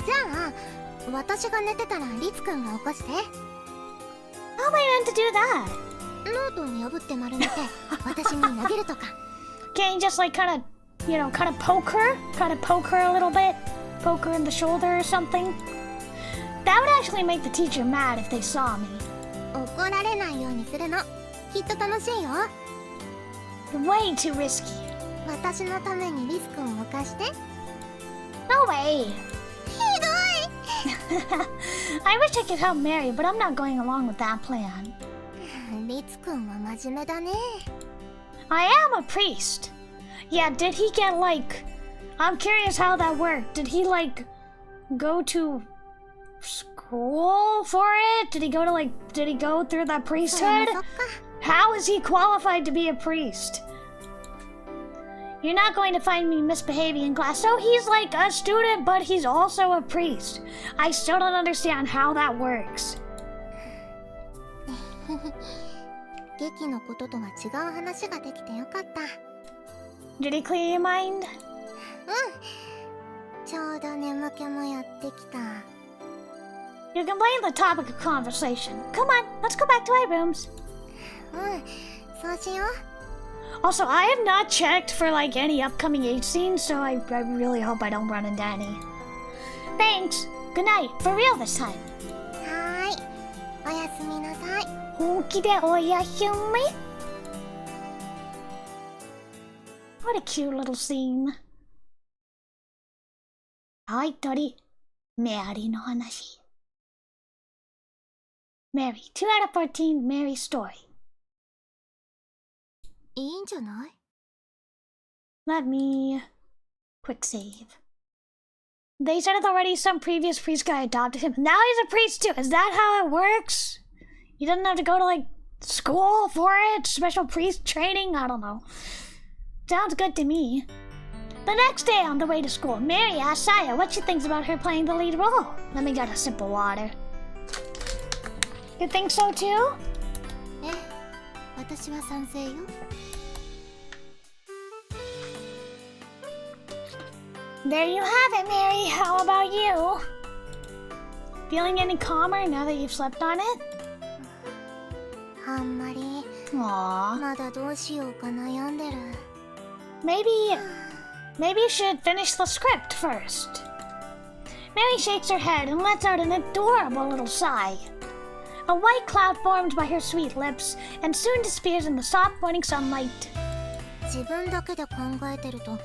Speaker 2: じゃあ、私が寝てたらリツくんが起こして。
Speaker 1: How am I meant to do that?
Speaker 2: ノートを破って丸めて私に投げるとか。
Speaker 1: Can't you just like kind of poke her? Kind of poke her a little bit? Poke her in the shoulder or something? That would actually make the teacher mad if they saw me.
Speaker 2: 怒られないようにするの。きっと楽しいよ。
Speaker 1: Way too risky.
Speaker 2: 私のためにリスクを犯して。
Speaker 1: No way.
Speaker 2: ひどい。
Speaker 1: I wish I could help Mary, but I'm not going along with that plan.
Speaker 2: リツくんは真面目だね。
Speaker 1: I am a priest. Yeah, did he get like... I'm curious how that worked. Did he like go to school for it? Did he go through that priesthood? How is he qualified to be a priest? You're not going to find me misbehaving in class. So he's like a student, but he's also a priest. I still don't understand how that works.
Speaker 2: 劇のこととは違う話ができてよかった。
Speaker 1: Did he clear your mind?
Speaker 2: ちょうど眠気もやってきた。
Speaker 1: You can blame the topic of conversation. Come on, let's go back to our rooms.
Speaker 2: そうしよう。
Speaker 1: Also, I have not checked for like any upcoming H scenes, so I really hope I don't run into any. Thanks. Good night. For real this time.
Speaker 2: はーい。おやすみなさい。
Speaker 1: 本気でおやすみ? What a cute little scene. Aoi Tori, メアリーの話. Mary, 2 out of 14, Mary's story.
Speaker 2: いいんじゃない？
Speaker 1: Let me... quick save. They said it already, some previous priest guy adopted him. Now he's a priest too! Is that how it works? He doesn't have to go to like school for it? Special priest training? I don't know. Sounds good to me. The next day on the way to school, Mary asked Saya what she thinks about her playing the lead role. Let me get a sip of water. You think so too?
Speaker 2: 私は賛成よ。
Speaker 1: There you have it, Mary. How about you? Feeling any calmer now that you've slept on it?
Speaker 2: あんまり。
Speaker 1: Aww.
Speaker 2: まだどうしようか悩んでる。
Speaker 1: Maybe you should finish the script first. Mary shakes her head and lets out an adorable little sigh. A white cloud formed by her sweet lips and soon disappears in the soft morning sunlight.
Speaker 2: 自分だけで考えてると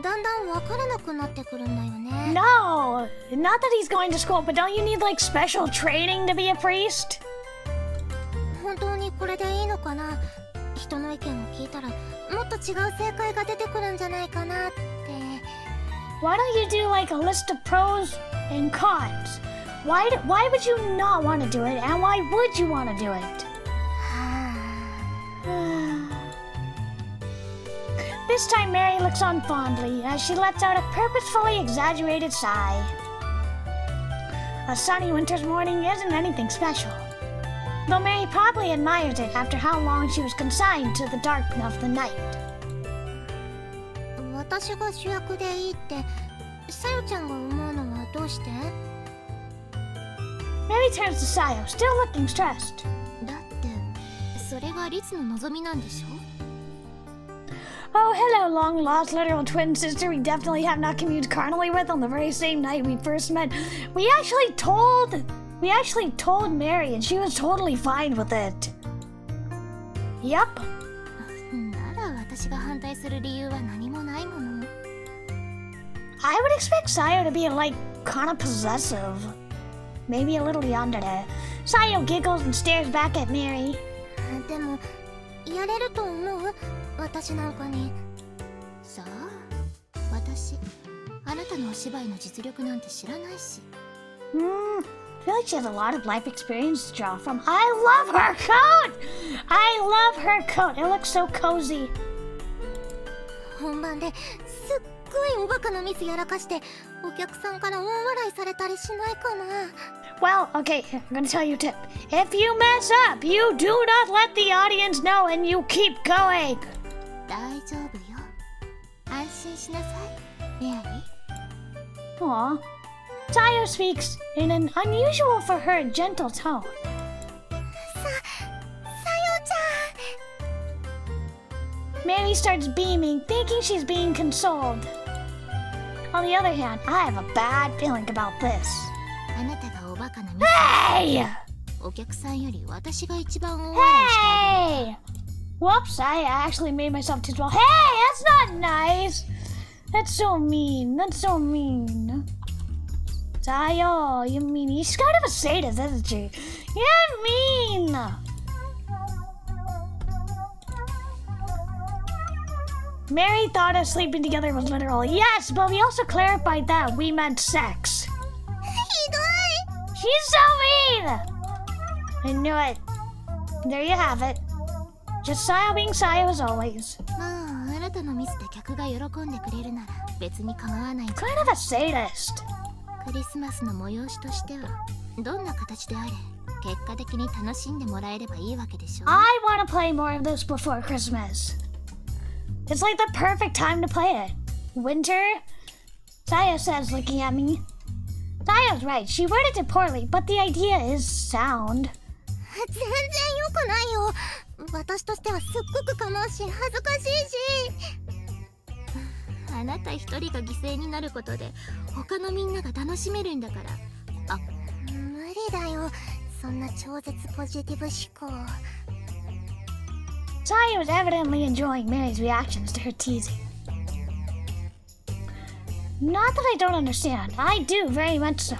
Speaker 2: だんだんわからなくなってくるんだよね。
Speaker 1: No, not that he's going to school, but don't you need like special training to be a priest?
Speaker 2: 本当にこれでいいのかな？人の意見を聞いたらもっと違う正解が出てくるんじゃないかなって。
Speaker 1: Why don't you do like a list of pros and cons? Why would you not want to do it, and why would you want to do it? This time Mary looks on fondly as she lets out a purposefully exaggerated sigh. A sunny winter's morning isn't anything special, though Mary probably admires it after how long she was consigned to the dark of the night.
Speaker 2: 私が主役でいいってさよちゃんが思うのはどうして？
Speaker 1: Mary turns to Sayo, still looking stressed.
Speaker 2: だってそれがリツの望みなんでしょ？
Speaker 1: Oh, hello, long-lost literal twin sister we definitely have not communed carnally with on the very same night we first met. We actually told Mary and she was totally fine with it. Yup.
Speaker 2: なら私が反対する理由は何もないもの。
Speaker 1: I would expect Sayo to be like kind of possessive. Maybe a little yandere. Sayo giggles and stares back at Mary.
Speaker 2: でもやれると思う？私なんかに。さあ、私あなたのお芝居の実力なんて知らないし。
Speaker 1: I feel like she has a lot of life experience to draw from. I love her coat! I love her coat. It looks so cozy.
Speaker 2: 本番ですっごいおバカなミスやらかしてお客さんから大笑いされたりしないかな。
Speaker 1: Well, okay, I'm gonna tell you a tip. If you mess up, you do not let the audience know and you keep going.
Speaker 2: 大丈夫よ。安心しなさい、メアリー。
Speaker 1: Aw. Sayo speaks in an unusual for her gentle tone.
Speaker 2: さよちゃん。
Speaker 1: Mary starts beaming, thinking she's being consoled. On the other hand, I have a bad feeling about this.
Speaker 2: あなたがおバカなミス。
Speaker 1: Hey!
Speaker 2: お客さんより私が一番大笑いしてあげる。
Speaker 1: Hey! Whoops, I actually made myself too small. Hey, that's not nice! That's so mean. That's so mean. Sayo, you mean she's kind of a sadist, isn't she? You're mean! Mary thought us sleeping together was literal. Yes, but we also clarified that we meant sex.
Speaker 2: ひどい。
Speaker 1: She's so mean! I knew it. There you have it. Just Sayo being Sayo as always.
Speaker 2: まあ、あなたのミスで客が喜んでくれるなら別に構わない。
Speaker 1: Kind of a sadist.
Speaker 2: クリスマスの催しとしてはどんな形であれ結果的に楽しんでもらえればいいわけでしょ。
Speaker 1: I want to play more of this before Christmas. It's like the perfect time to play it. Winter? Sayo says, looking at me. Sayo's right. She worded it poorly, but the idea is sound.
Speaker 2: 全然良くないよ。私としてはすっごくかまうし恥ずかしいし。あなた一人が犠牲になることで他のみんなが楽しめるんだから。あ、無理だよ。そんな超絶ポジティブ思考。
Speaker 1: Sayo is evidently enjoying Mary's reactions to her teasing. Not that I don't understand. I do very much so.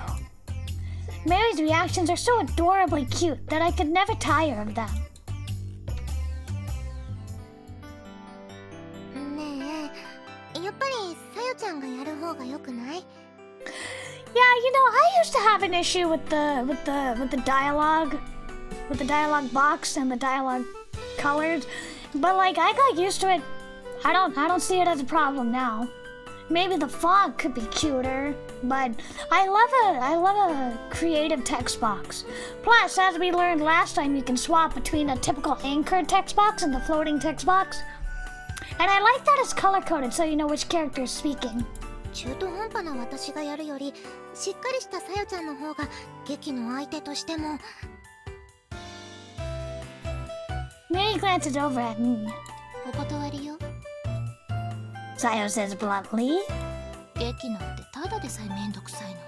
Speaker 1: Mary's reactions are so adorably cute that I could never tire of them.
Speaker 2: ねえ、やっぱりさよちゃんがやる方が良くない？
Speaker 1: Yeah, you know, I used to have an issue with the dialogue box and the dialogue colors, but like I got used to it. I don't see it as a problem now. Maybe the font could be cuter, but I love a creative text box. Plus, as we learned last time, you can swap between a typical anchored text box and the floating text box. And I like that it's color-coded so you know which character is speaking.
Speaker 2: 中途半端な私がやるよりしっかりしたさよちゃんの方が劇の相手としても。
Speaker 1: Mary glances over at me.
Speaker 2: お断りよ。
Speaker 1: Sayo says bluntly.
Speaker 2: 劇なんてただでさえめんどくさいのに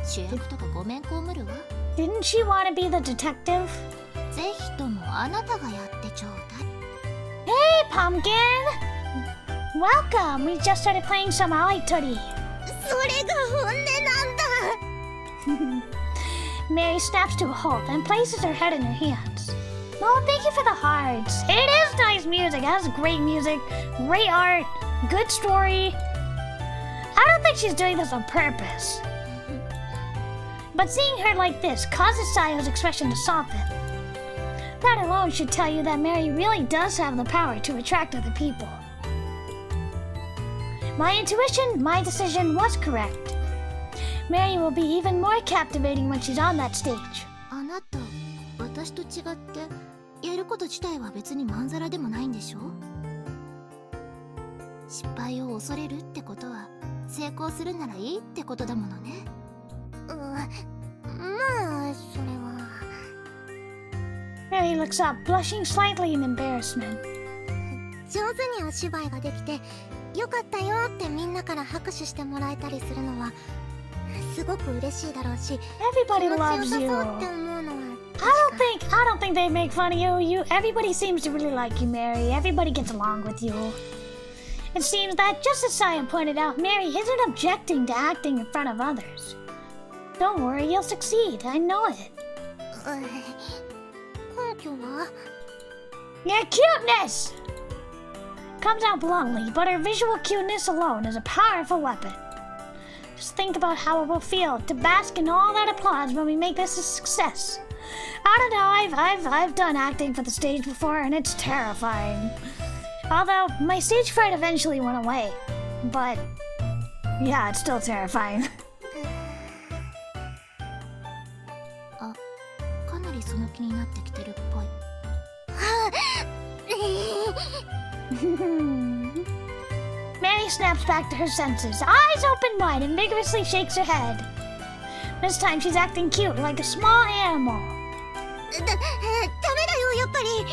Speaker 2: 主役とかごめん被るわ。
Speaker 1: Didn't she want to be the detective?
Speaker 2: ぜひともあなたがやってちょうだい。
Speaker 1: Hey, Pumpkin! Welcome! We just started playing some Aoi Tori.
Speaker 2: それが本音なんだ。
Speaker 1: Mary snaps to a halt and places her head in her hands. Oh, thank you for the hearts. It is nice music. It has great music, great art, good story. I don't think she's doing this on purpose. But seeing her like this causes Sayo's expression to soften. That alone should tell you that Mary really does have the power to attract other people. My intuition, my decision was correct. Mary will be even more captivating when she's on that stage.
Speaker 2: あなた、私と違ってやること自体は別にまんざらでもないんでしょ？失敗を恐れるってことは成功するならいいってことだものね。まあそれは。
Speaker 1: Mary looks up, blushing slightly in embarrassment.
Speaker 2: 上手にお芝居ができてよかったよってみんなから拍手してもらえたりするのはすごく嬉しいだろうし、
Speaker 1: Everybody
Speaker 2: 気持
Speaker 1: loves
Speaker 2: ちよ
Speaker 1: you.
Speaker 2: さそうって思うのは
Speaker 1: I don't think they make fun of you. Everybody seems to really like you, Mary. Everybody gets along with you. It seems that, just as Saya pointed out, Mary isn't objecting to acting in front of others. Don't worry, you'll succeed. I know it.
Speaker 2: 根拠は
Speaker 1: Your cuteness comes out bluntly, but her visual cuteness alone is a powerful weapon. Just think about how it will feel to bask in all that applause when we make this a success. I don't know, I've done acting for the stage before, and it's terrifying. Although my stage fright eventually went away, but yeah, it's still terrifying.
Speaker 2: あ、かなりその気になってきてるっぽい。
Speaker 1: Mary snaps back to her senses, eyes open wide, and vigorously shakes her head. This time she's acting cute, like a small animal.
Speaker 2: ダメだよ、やっぱり。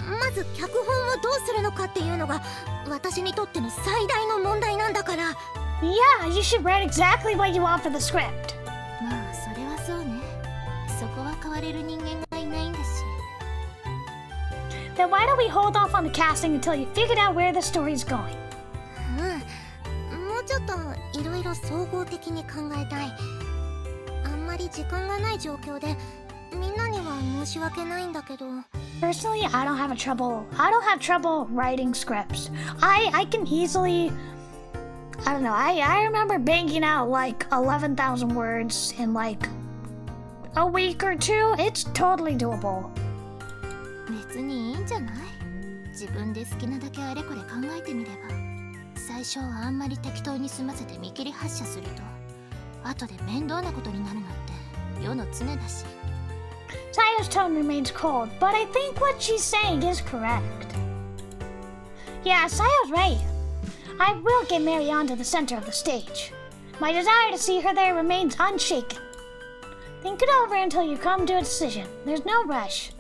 Speaker 2: まず脚本をどうするのかっていうのが私にとっての最大の問題なんだから。
Speaker 1: Yeah, you should write exactly what you want for the script.
Speaker 2: まあそれはそうね。そこは変われる人間がいないんだし。
Speaker 1: Then why don't we hold off on the casting until you figured out where the story's going?
Speaker 2: もうちょっといろいろ総合的に考えたい。あんまり時間がない状況でみんなには申し訳ないんだけど。
Speaker 1: Personally, I don't have trouble writing scripts. I can easily, I don't know, I remember banging out like 11,000 words in like a week or two. It's totally doable.
Speaker 2: 別にいいんじゃない？自分で好きなだけあれこれ考えてみれば。最初はあんまり適当に済ませて見切り発車すると後で面倒なことになるのって世の常だし。
Speaker 1: Sayo's tone remains cold, but I think what she's saying is correct. Yeah, Sayo's right. I will get Mary onto the center of the stage. My desire to see her there remains unshaken. Think it over until you come to a decision. There's no rush.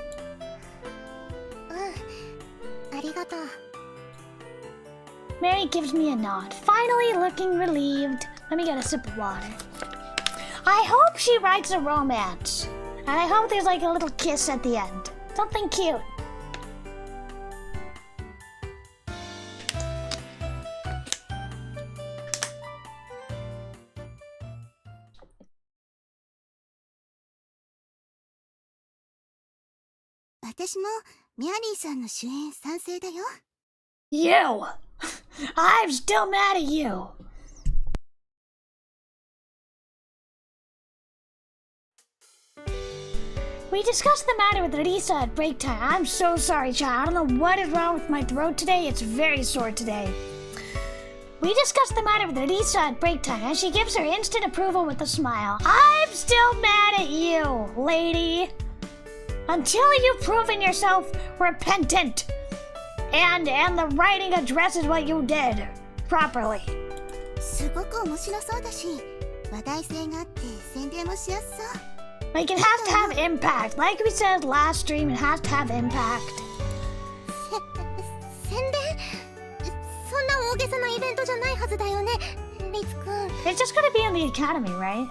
Speaker 2: ありがとう。
Speaker 1: Mary gives me a nod, finally looking relieved. Let me get a sip of water. I hope she writes a romance. And I hope there's like a little kiss at the end. Something cute.
Speaker 2: 私もメアリーさんの主演賛成だよ。
Speaker 1: You! I'm still mad at you. We discussed the matter with Risa at break time. I'm so sorry, child. I don't know what is wrong with my throat today. It's very sore today. We discussed the matter with Risa at break time, and she gives her instant approval with a smile. I'm still mad at you, lady. Until you've proven yourself repentant. And the writing addresses what you did properly.
Speaker 2: すごく面白そうだし、話題性があって宣伝もしやすそう。
Speaker 1: Like, it has to have impact. Like we said last stream, it has to have impact.
Speaker 2: 宣伝？そんな大げさなイベントじゃないはずだよね、リツくん。
Speaker 1: It's just gonna be in the academy, right?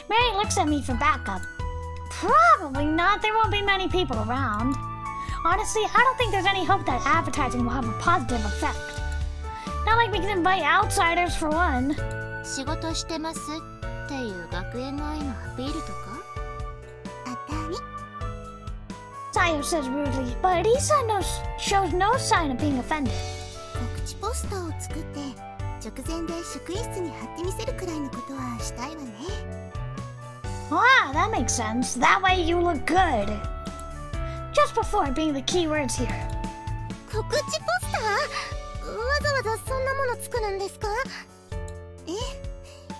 Speaker 1: Mary looks at me for backup. Probably not. There won't be many people around. Honestly, I don't think there's any hope that advertising will have a positive effect. Not like we can invite outsiders for one.
Speaker 2: 仕事してますっていう学園の愛のアピールとか？Sayo
Speaker 1: says rudely, but Risa shows no sign of being offended.
Speaker 2: 告知ポスターを作って直前で職員室に貼ってみせるくらいのことはしたいわね。
Speaker 1: Ah, that makes sense. That way you look good. Just before being the key words here.
Speaker 2: 告知ポスター？わざわざそんなもの作るんですか？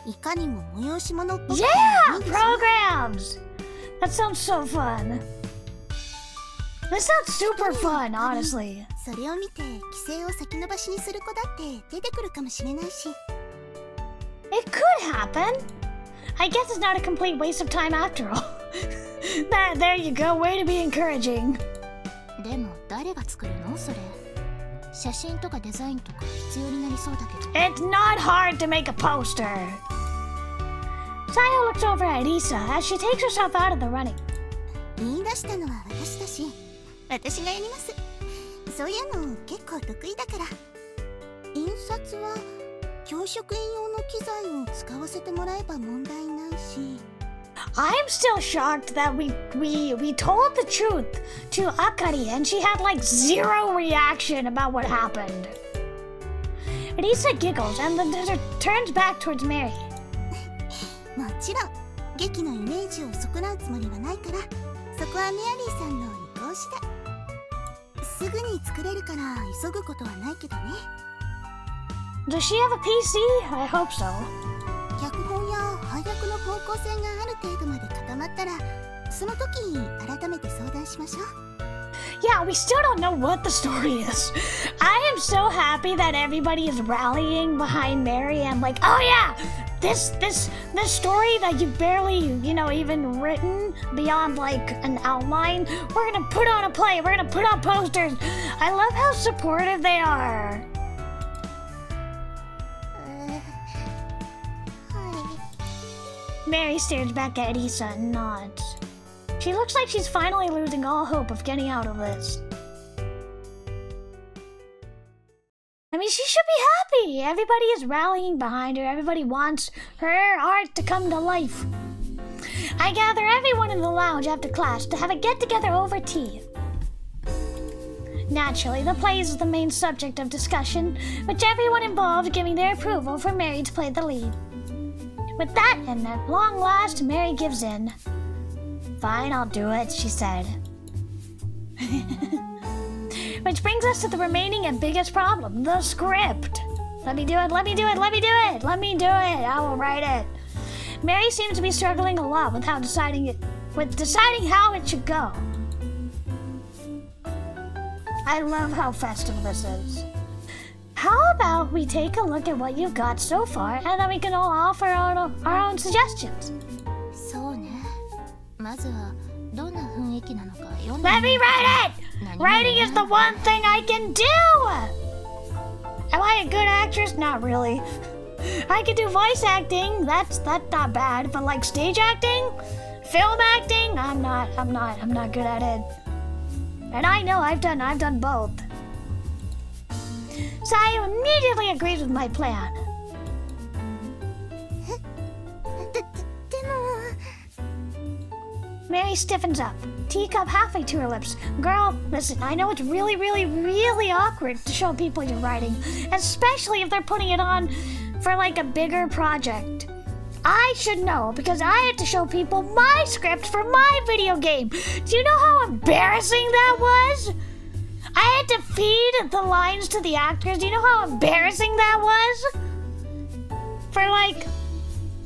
Speaker 2: いかにも催し物っぽく。
Speaker 1: Yeah! Programs! That sounds so fun. This sounds super fun, honestly.
Speaker 2: それを見て規制を先延ばしにする子だって出てくるかもしれないし。
Speaker 1: It could happen. I guess it's not a complete waste of time after all. There you go. Way to be encouraging.
Speaker 2: でも誰が作るのそれ？写真とかデザインとか必要になりそうだけど。
Speaker 1: It's not hard to make a poster. Sayo looks over at Risa as she takes herself out of the running.
Speaker 2: 言い出したのは私だし、私がやります。そういうの結構得意だから。印刷は教職員用の機材を使わせてもらえば問題ないし。
Speaker 1: I'm still shocked that we told the truth to Akari and she had like zero reaction about what happened. Risa giggles and then turns back towards Mary.
Speaker 3: もちろん劇のイメージを損なうつもりはないから、そこはメアリーさんの意向次第。すぐに作れるから急ぐことはないけどね。
Speaker 1: Does she have a PC? I hope so.
Speaker 3: 脚本や配役の方向性がある程度まで固まったら、その時改めて相談しましょう。
Speaker 1: Yeah, we still don't know what the story is. I am so happy that everybody is rallying behind Mary and like, oh yeah, this story that you've barely, even written beyond like an outline, we're gonna put on a play, we're gonna put on posters. I love how supportive they are.
Speaker 3: はい。
Speaker 1: Mary stares back at Risa and nods. She looks like she's finally losing all hope of getting out of this. I mean, she should be happy. Everybody is rallying behind her. Everybody wants her art to come to life. I gather everyone in the lounge after class to have a get-together over tea. Naturally, the play is the main subject of discussion, with everyone involved giving their approval for Mary to play the lead. With that, and at long last, Mary gives in. Fine, I'll do it, she said. Which brings us to the remaining and biggest problem, the script. Let me do it. I will write it. Mary seems to be struggling a lot with deciding how it should go. I love how festive this is. How about we take a look at what you've got so far, and then we can all offer our own suggestions.
Speaker 2: そうね。まずはどんな雰囲気なのか読んで。
Speaker 1: Let me write it! Writing is the one thing I can do! Am I a good actress? Not really. I can do voice acting. That's not bad. But like stage acting, film acting, I'm not good at it. And I know I've done both. Sayu immediately agrees with my plan.
Speaker 3: でも
Speaker 1: Mary stiffens up, teacup halfway to her lips. Girl, listen, I know it's really, really, really awkward to show people you're writing, especially if they're putting it on for like a bigger project. I should know because I had to show people my script for my video game. Do you know how embarrassing that was? I had to feed the lines to the actors. Do you know how embarrassing that was? For like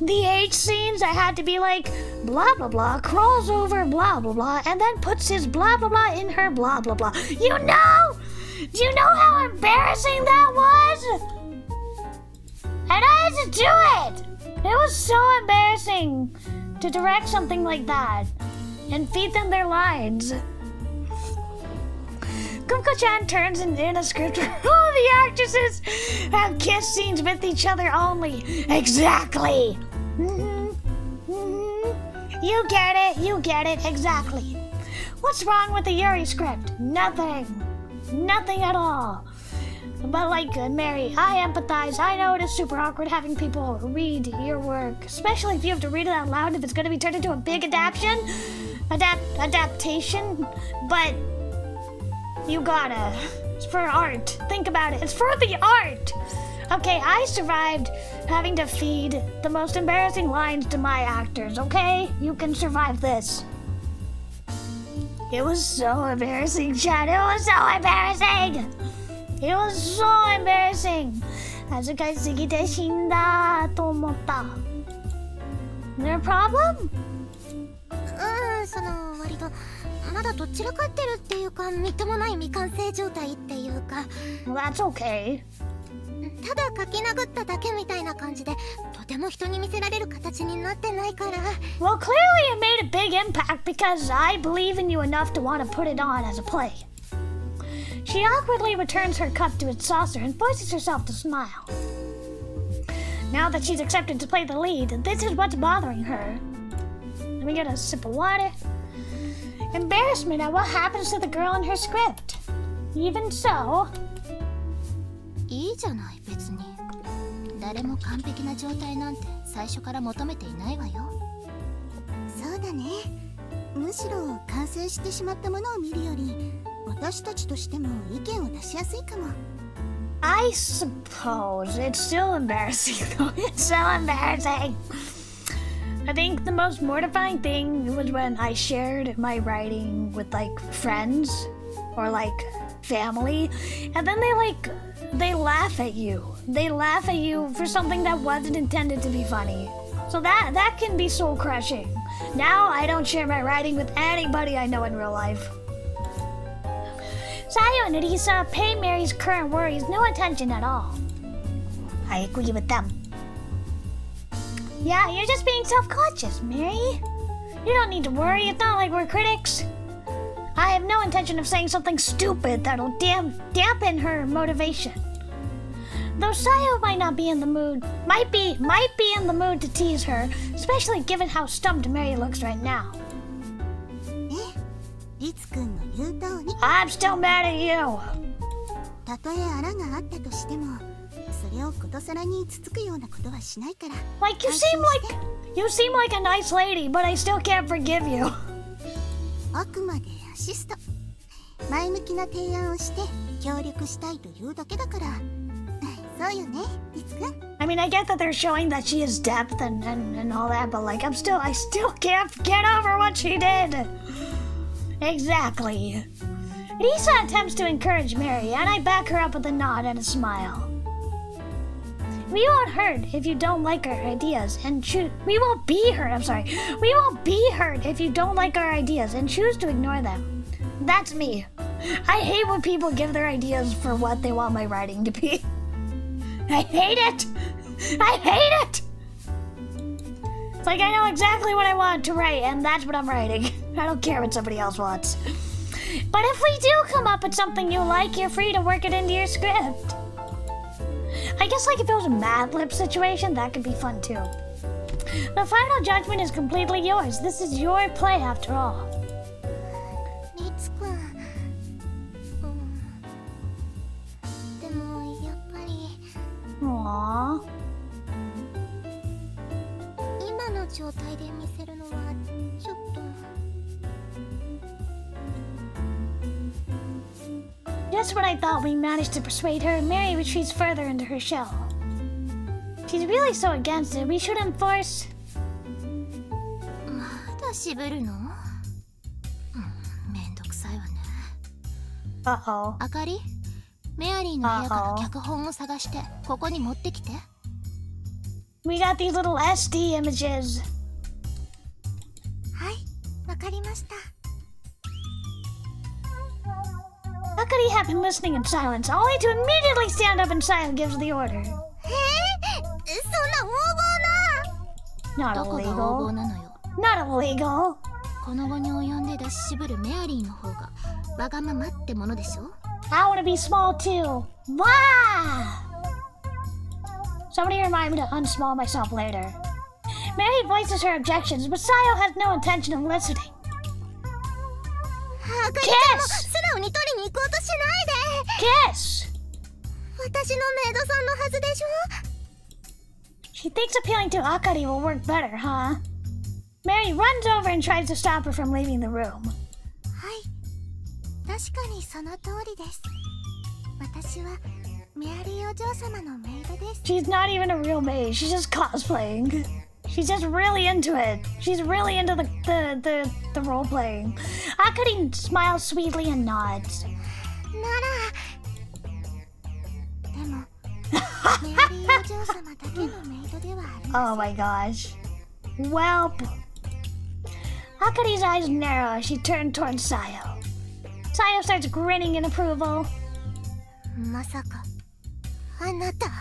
Speaker 1: the H scenes, I had to be like, blah blah blah, crawls over blah blah blah, and then puts his blah blah blah in her blah blah blah. You know? Do you know how embarrassing that was? And I had to do it! It was so embarrassing to direct something like that and feed them their lines. Kumko-chan turns in a script where all the actresses have kiss scenes with each other only. Exactly! You get it, exactly. What's wrong with the Yuri script? Nothing at all. But like Mary, I empathize. I know it is super awkward having people read your work, especially if you have to read it out loud if it's going to be turned into a big adaptation. But you gotta. It's for art. Think about it. It's for the art. Okay, I survived having to feed the most embarrassing lines to my actors, okay? You can survive this. It was so embarrassing, Chad. It was so embarrassing. It was so embarrassing. 恥ずかしすぎて死んだと思った。There a problem?
Speaker 3: その割とまだどちらかってるっていうか、みっともない未完成状態っていうか。
Speaker 1: Well, that's okay.
Speaker 3: ただ書き殴っただけみたいな感じで、とても人に見せられる形になってないから。
Speaker 1: Well, clearly it made a big impact because I believe in you enough to want to put it on as a play. She awkwardly returns her cup to its saucer and forces herself to smile. Now that she's accepted to play the lead, this is what's bothering her. Let me get a sip of water. Embarrassment at what happens to the girl in her script. Even so...
Speaker 2: いいじゃない別に。誰も完璧な状態なんて最初から求めていないわよ。
Speaker 3: そうだね。むしろ完成してしまったものを見るより私たちとしても意見を出しやすいかも。
Speaker 1: I suppose it's still embarrassing though. It's so embarrassing. I think the most mortifying thing was when I shared my writing with like friends or like family, and then they laugh at you. They laugh at you for something that wasn't intended to be funny. So that can be soul crushing. Now I don't share my writing with anybody I know in real life. Sayo and Arisa pay Mary's current worries no attention at all. I agree with them. Yeah, you're just being self-conscious, Mary. You don't need to worry. It's not like we're critics. I have no intention of saying something stupid that'll dampen her motivation. Though Sayo might be in the mood to tease her, especially given how stumped Mary looks right now.
Speaker 3: リツくんの言う通り、
Speaker 1: I'm still mad at you.
Speaker 3: たとえあらがあったとしてもそれをことさらにつつくようなことはしないから。
Speaker 1: Like you seem like a nice lady, but I still can't forgive you.
Speaker 3: あくまでアシスト。前向きな提案をして協力したいというだけだから。そうよね、リツくん。
Speaker 1: I mean, I get that they're showing that she is depth and all that, but like I still can't get over what she did. Exactly. Risa attempts to encourage Mary, and I back her up with a nod and a smile. We won't hurt if you don't like our ideas and choose. We won't be hurt if you don't like our ideas and choose to ignore them. That's me. I hate when people give their ideas for what they want my writing to be. I hate it. It's like I know exactly what I want to write, and that's what I'm writing. I don't care what somebody else wants. But if we do come up with something you like, you're free to work it into your script. I guess like if it was a Mad Lib situation, that could be fun too. The final judgment is completely yours. This is your play after all.
Speaker 3: リツくん、でもやっぱり
Speaker 1: Aww.
Speaker 3: 今の状態で見せるのはちょっと。
Speaker 1: Just when I thought we managed to persuade her, Mary retreats further into her shell. She's really so against it. We should enforce.
Speaker 2: まだ渋るの？めんどくさいわね。
Speaker 1: Uh-oh.
Speaker 2: あかり、メアリーの部屋から脚本を探してここに持ってきて。
Speaker 1: We got these little SD images.
Speaker 3: はい、わかりました。
Speaker 1: Akari had been listening in silence, only to immediately stand up and Sayo gives the order.
Speaker 3: そんな横暴な。
Speaker 1: Not
Speaker 2: どこが横暴
Speaker 1: illegal.
Speaker 2: なのよ。
Speaker 1: Not illegal.
Speaker 2: この後に及んで出し渋るメアリーの方がわがままってものでしょ。
Speaker 1: I want to be small too. Wow! Somebody remind me to unsmall myself later. Mary voices her objections, but Sayo has no intention of listening.
Speaker 3: あかりちゃんも素直に取りに行こうとしないで。
Speaker 1: Kiss!
Speaker 3: 私のメイドさんのはずでしょ。
Speaker 1: She thinks appealing to Akari will work better, huh? Mary runs over and tries to stop her from leaving the room.
Speaker 3: はい、確かにその通りです。私はメアリーお嬢様のメイドです。
Speaker 1: She's not even a real maid. She's just cosplaying. She's just really into it. She's really into the role playing. Akari smiles sweetly and nods.
Speaker 3: なら、でもメアリーお嬢様だけのメイドではありません。
Speaker 1: Oh my gosh. Welp. Akari's eyes narrow as she turned towards Sayo. Sayo starts grinning in approval.
Speaker 3: まさかあなた。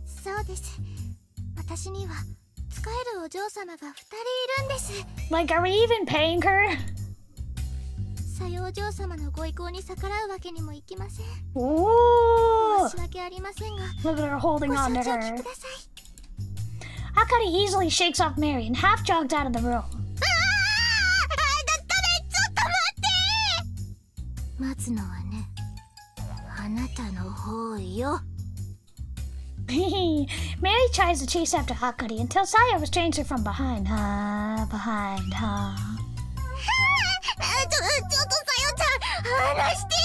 Speaker 3: そうです。私には使えるお嬢様が2人いるんです。
Speaker 1: Like, are we even paying her?
Speaker 3: さよお嬢様のご意向に逆らうわけにもいきません。
Speaker 1: Ooh.
Speaker 3: 申し訳ありませんが、
Speaker 1: Look at her holding
Speaker 3: ご
Speaker 1: on
Speaker 3: 承
Speaker 1: to
Speaker 3: 知おき
Speaker 1: her.
Speaker 3: ください。
Speaker 1: Akari easily shakes off Mary and half jogs out of the room.
Speaker 3: ダメ、ちょっと待って。
Speaker 2: 待つのはね、あなたの方よ。
Speaker 1: Mary tries to chase after Akari until Saya restrains her from behind.
Speaker 3: ちょっとさよちゃん話してよ。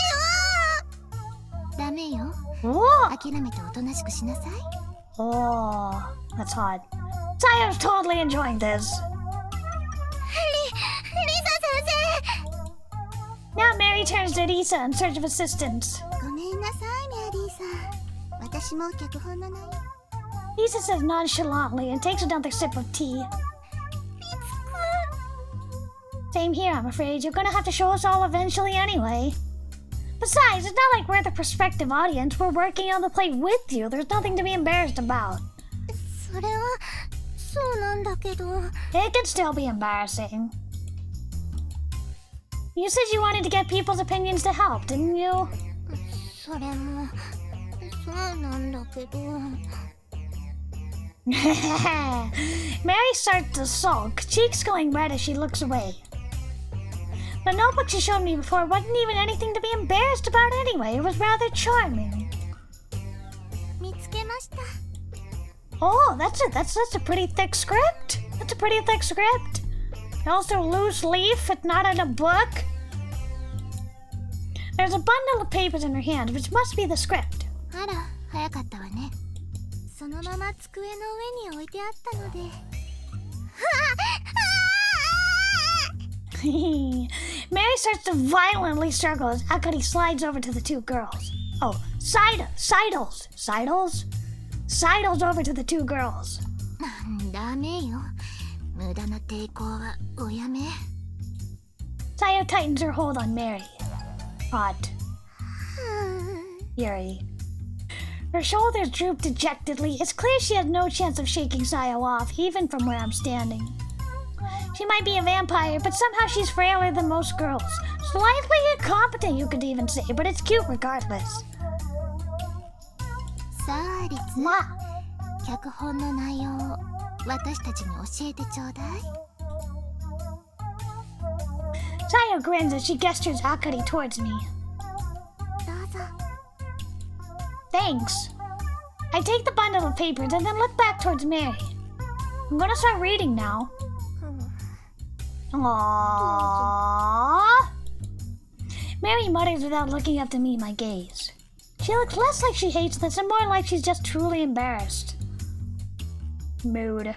Speaker 2: ダメよ。
Speaker 1: Oh,
Speaker 2: 諦めておとなしくしなさい。
Speaker 1: oh, that's hot. Saya's totally enjoying this.
Speaker 3: リサ先
Speaker 1: Now Mary turns to Lisa in search of assistance.
Speaker 3: 生。ごめんなさいメアリーさん。私も脚本の内容。
Speaker 1: Lisa says nonchalantly and takes another sip of tea. Same here, I'm afraid. You're gonna have to show us all eventually anyway. Besides, it's not like we're the prospective audience. We're working on the play with you. There's nothing to be embarrassed about.
Speaker 3: それはそうなんだけど。
Speaker 1: It can still be embarrassing. You said you wanted to get people's opinions to help, didn't you?
Speaker 3: それもそうなんだけど。
Speaker 1: Mary starts to sulk, cheeks going red as she looks away. The notebook she showed me before wasn't even anything to be embarrassed about anyway. It was rather charming.
Speaker 3: 見つけました。
Speaker 1: Oh, that's a pretty thick script. That's a pretty thick script. Also loose leaf, it's not in a book. There's a bundle of papers in her hand, which must be the script.
Speaker 2: あら、早かったわね。
Speaker 3: そのまま机の上に置いてあったので。
Speaker 1: Mary starts to violently struggle as Akari slides over to the two girls. Oh, sidles over to the two girls.
Speaker 2: ダメよ。無駄な抵抗はおやめ。
Speaker 1: Sayo tightens her hold on Mary. Hot. Yuri. Her shoulders droop dejectedly. It's clear she has no chance of shaking Sayo off, even from where I'm standing. She might be a vampire, but somehow she's frailer than most girls. Slightly incompetent, you could even say, but it's cute regardless.
Speaker 2: さあ、リツ。
Speaker 1: Ma.
Speaker 2: 脚本の内容を私たちに教えてちょうだい。
Speaker 1: Sayo grins as she gestures Akari towards me.
Speaker 3: どうぞ。
Speaker 1: Thanks. I take the bundle of papers and then look back towards Mary. I'm gonna start reading now. Aww. Mary mutters without looking up to meet my gaze. She looks less like she hates this and more like she's just truly embarrassed. Mood.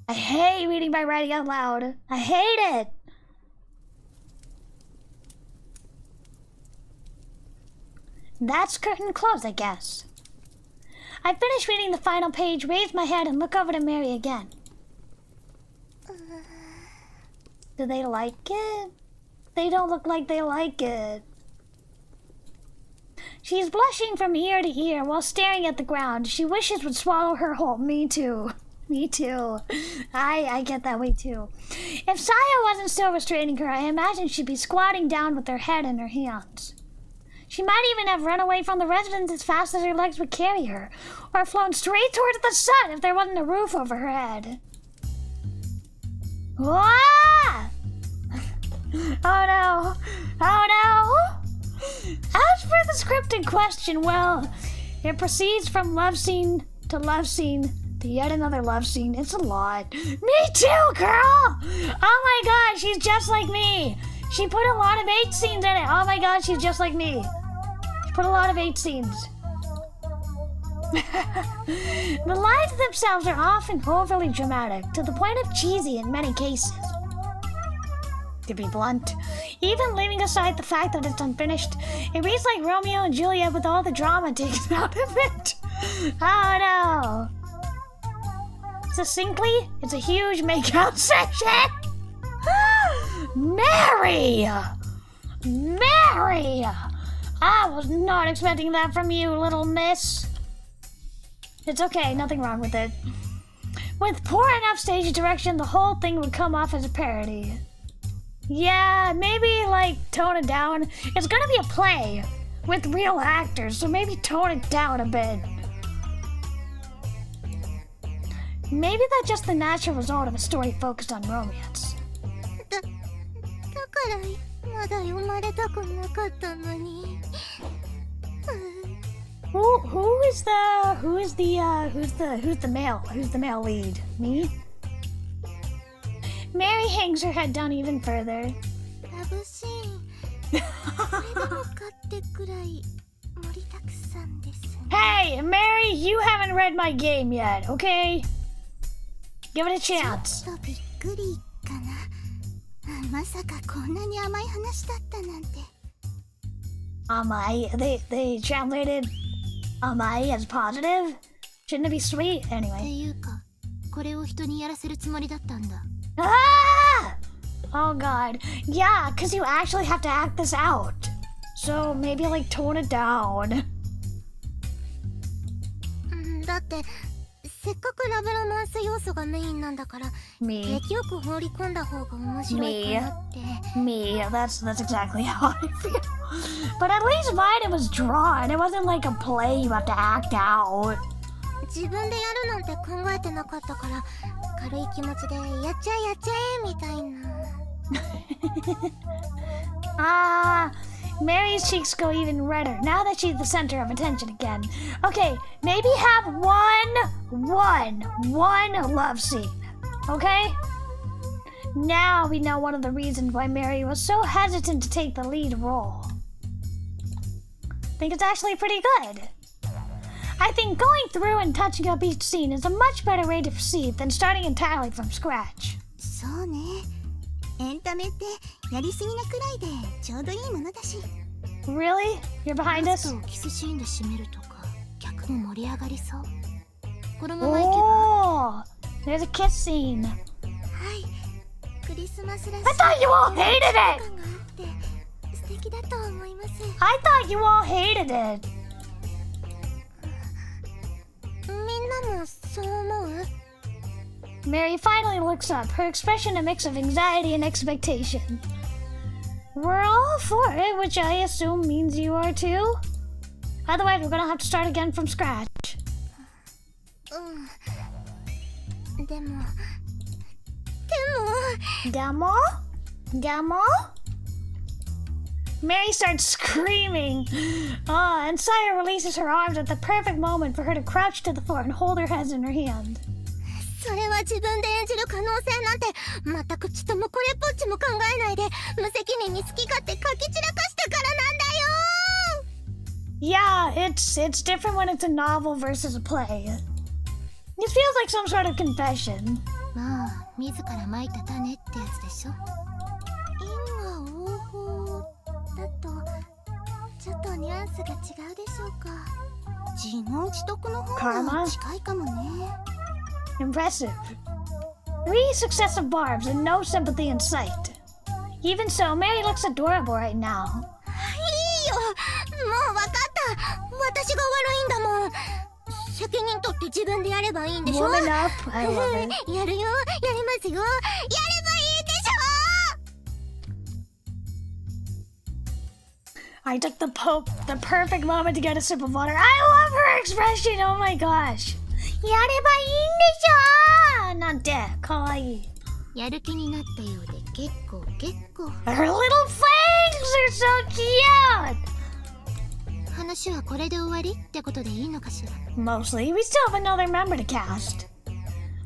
Speaker 1: I hate reading by writing out loud. I hate it. That's curtain closed, I guess. I finish reading the final page, raise my head, and look over to Mary again. Do they like it? They don't look like they like it. She's blushing from ear to ear while staring at the ground. She wishes would swallow her whole. Me too. Me too. I get that way too. If Saya wasn't still restraining her, I imagine she'd be squatting down with her head in her hands. She might even have run away from the residence as fast as her legs would carry her, or flown straight towards the sun if there wasn't a roof over her head. Ah! Oh no! Oh no! As for the script in question, well, it proceeds from love scene to yet another love scene. It's a lot. Me too, girl! Oh my god, she's just like me! She put a lot of 8 scenes in it. Oh my god, she's just like me. She put a lot of 8 scenes. The lines themselves are often overly dramatic, to the point of cheesy in many cases. To be blunt, even leaving aside the fact that it's unfinished, it reads like Romeo and Juliet with all the drama taken out of it. Oh no. Succinctly, it's a huge makeout session. Mary! Mary! I was not expecting that from you, little miss. It's okay, nothing wrong with it. With poor enough stage direction, the whole thing would come off as a parody. Yeah, maybe, like, tone it down. It's gonna be a play with real actors, so maybe tone it down a bit. Maybe that's just the natural result of a story focused on romance.
Speaker 3: だからまだ読まれたくなかったのに。
Speaker 1: Who's the male lead? Me? Mary hangs her head down even further.
Speaker 2: ラブシーンこれでもかってくらい盛りだくさんですね。
Speaker 1: Hey, Mary, you haven't read my game yet, okay? Give it a chance.
Speaker 3: ちょっとびっくりかな。まさかこんなに甘い話だったなんて。
Speaker 1: They translated amai as positive? Shouldn't it be sweet?
Speaker 2: って
Speaker 1: Anyway.
Speaker 2: いうかこれを人にやらせるつもりだったんだ。
Speaker 1: Ah! Oh god. Yeah, because you actually have to act this out. So maybe like tone it down.
Speaker 2: だってせっかくラブロマンス要素がメインなんだから
Speaker 1: Me.
Speaker 2: 景気よく放り込んだ方が面白いかなって。
Speaker 1: Me. That's exactly how I feel. But at least mine, it was drawn. It wasn't like a play you have to act out.
Speaker 2: 自分でやるなんて考えてなかったから軽い気持ちでやっちゃえみたいな。
Speaker 1: Ah, Mary's cheeks go even redder now that she's the center of attention again. Okay, maybe have one love scene. Okay? Now we know one of the reasons why Mary was so hesitant to take the lead role. I think it's actually pretty good. I think going through and touching up each scene is a much better way to proceed than starting entirely from scratch.
Speaker 3: そうね。エンタメってやりすぎなくらいでちょうどいいものだし。
Speaker 1: Really? You're behind
Speaker 2: ラ
Speaker 1: us?
Speaker 2: ストをキスシーンで締めるとか客も盛り上がりそう。このままいけば。
Speaker 1: Oh, there's a kiss scene.
Speaker 3: はい。クリスマスらしい
Speaker 1: I thought you all hated
Speaker 3: 感
Speaker 1: it!
Speaker 3: があって素敵だと思います。
Speaker 1: I thought you all hated it.
Speaker 2: みんなもそう思う？
Speaker 1: Mary finally looks up, her expression a mix of anxiety and expectation. We're all for it, which I assume means you are too. Otherwise, we're gonna have to start again from scratch.
Speaker 2: でも
Speaker 1: Demo? Demo? Mary starts screaming. And Saya releases her arms at the perfect moment for her to crouch to the floor and hold her head in her hand.
Speaker 2: それは自分で演じる可能性なんて全くちともこれっぽっちも考えないで無責任に好き勝手書き散らかしたからなんだよ。
Speaker 1: Yeah, it's different when it's a novel versus a play. It feels like some sort of confession.
Speaker 2: まあ自らまいた種ってやつでしょ。因果応報だとちょっとニュアンスが違うでしょうか。
Speaker 3: 自業自得の方
Speaker 1: Karma?
Speaker 3: が近いかもね。
Speaker 1: Impressive. 3 successive barbs and no sympathy in sight. Even so, Mary looks adorable right now.
Speaker 2: いいよ、もう分かった。私が悪いんだもん。責任取って自分でやればいいんでしょ。
Speaker 1: Woman up. I love it.
Speaker 2: やるよ、やりますよ。やればいいでしょ。
Speaker 1: I took the perfect moment to get a sip of water. I love her expression. Oh my gosh. やればいいんでしょなんてかわいい。
Speaker 2: やる気になったようで結構。
Speaker 1: Her little fangs are so cute.
Speaker 2: 話はこれで終わりってことでいいのかしら。
Speaker 1: Mostly, we still have another member to cast.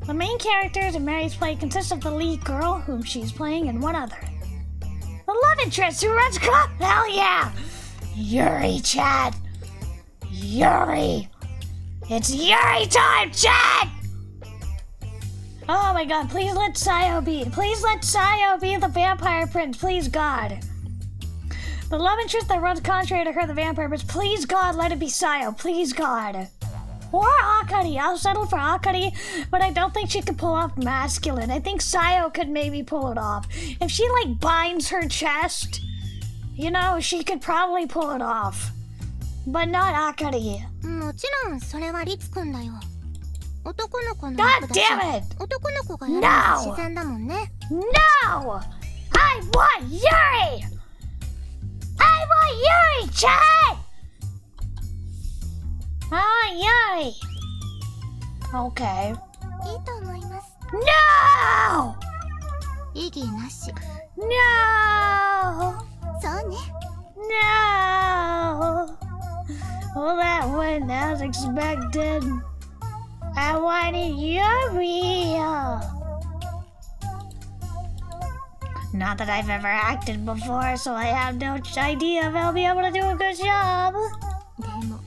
Speaker 1: The main characters in Mary's play consist of the lead girl, whom she's playing, and one other. The love interest who runs across. Hell yeah! Yuri, Chad. Yuri. It's Yuri time, Chad! Oh my god, please let Sayo be the vampire prince, please God. The love interest that runs contrary to her, the vampire prince, please God, let it be Sayo, please God. Or Akari, I'll settle for Akari, but I don't think she could pull off masculine. I think Sayo could maybe pull it off. If she like binds her chest, you know, she could probably pull it off. But not Akari.
Speaker 2: もちろんそれはリツくんだよ。男の子の
Speaker 1: God damn it!
Speaker 2: 男の子がやるのが自然だもんね。
Speaker 1: No! I want Yuri! I want Yuri, Chad! I want Yuri! Okay.
Speaker 2: いいと思います。
Speaker 1: No!
Speaker 2: 異議なし。
Speaker 1: No!
Speaker 3: そうね。
Speaker 1: No! Well, that as expected. I wanted Yuri. Not that I've ever acted before, so I have no idea if I'll be able to do a good job.
Speaker 2: でも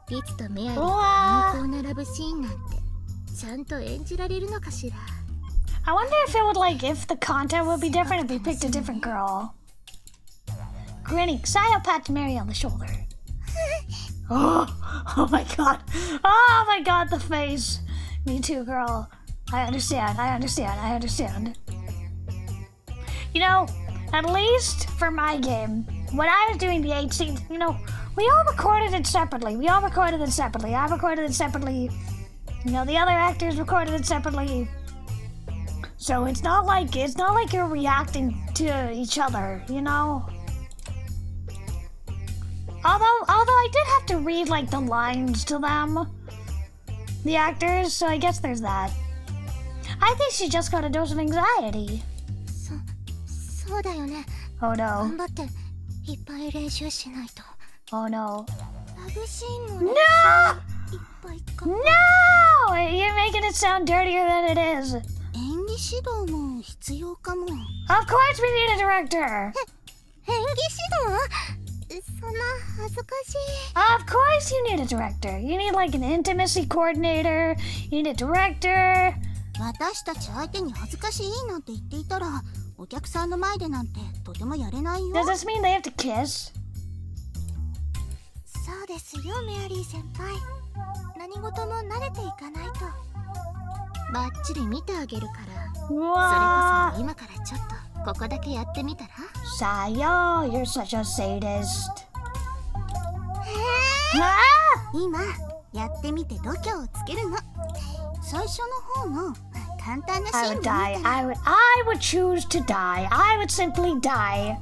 Speaker 2: リツとメアリーがこう並ぶシーンなんてちゃんと演じられるのかしら。
Speaker 1: I wonder if it would if the content would be different if we picked a different girl. Grinning, Sayo pats Mary on the shoulder. Oh my god. Oh my god, the face. Me too, girl. I understand. You know, at least for my game, when I was doing the 8 scenes, we all recorded it separately. I recorded it separately. The other actors recorded it separately. So it's not like you're reacting to each other, Although I did have to read the lines to them, the actors, so I guess there's that. I think she just got a dose of anxiety.
Speaker 2: そうだよね。
Speaker 1: Oh no.
Speaker 2: 頑張っていっぱい練習しないと。
Speaker 1: Oh no.
Speaker 2: ラブシーンも
Speaker 1: No!
Speaker 2: いっぱいか。
Speaker 1: No! You're making it sound dirtier than it is.
Speaker 3: 演技指導も必要かも。
Speaker 1: Of course we need a director.
Speaker 2: 演技指導？そんな恥ずかしい。
Speaker 1: Of course you need a director. You need an intimacy coordinator. You need a director.
Speaker 3: 私たち相手に恥ずかしいなんて言っていたら、お客さんの前でなんてとてもやれないよ。
Speaker 1: Does this mean they have to kiss?
Speaker 2: そうですよ、メアリー先輩。何事も慣れていかないと。バッチリ見てあげるから。それこそ今からちょっとここだけやってみたら？
Speaker 1: Sayo, you're such a sadist.
Speaker 3: 今やってみて度胸をつけるの。最初の方の簡単なシ
Speaker 1: I
Speaker 3: ーン
Speaker 1: would
Speaker 3: を見た
Speaker 1: die.
Speaker 3: ら
Speaker 1: I would choose to die. I would simply die.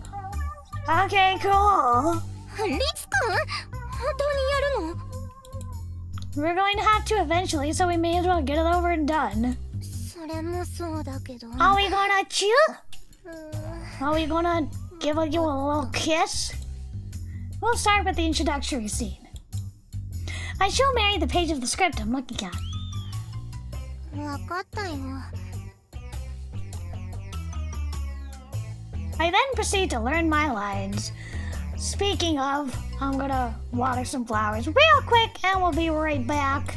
Speaker 1: Okay, cool.
Speaker 2: リツくん、本当にやるの？
Speaker 1: We're going to have to eventually, so we may as well get it over and done.
Speaker 2: それもそうだけど。
Speaker 1: Are we gonna chew? Are we gonna give you a little kiss? We'll start with the introductory scene. I show Mary the page of the script I'm looking at.
Speaker 2: わかったよ。
Speaker 1: I then proceed to learn my lines. Speaking of, I'm gonna water some flowers real quick and we'll be right back.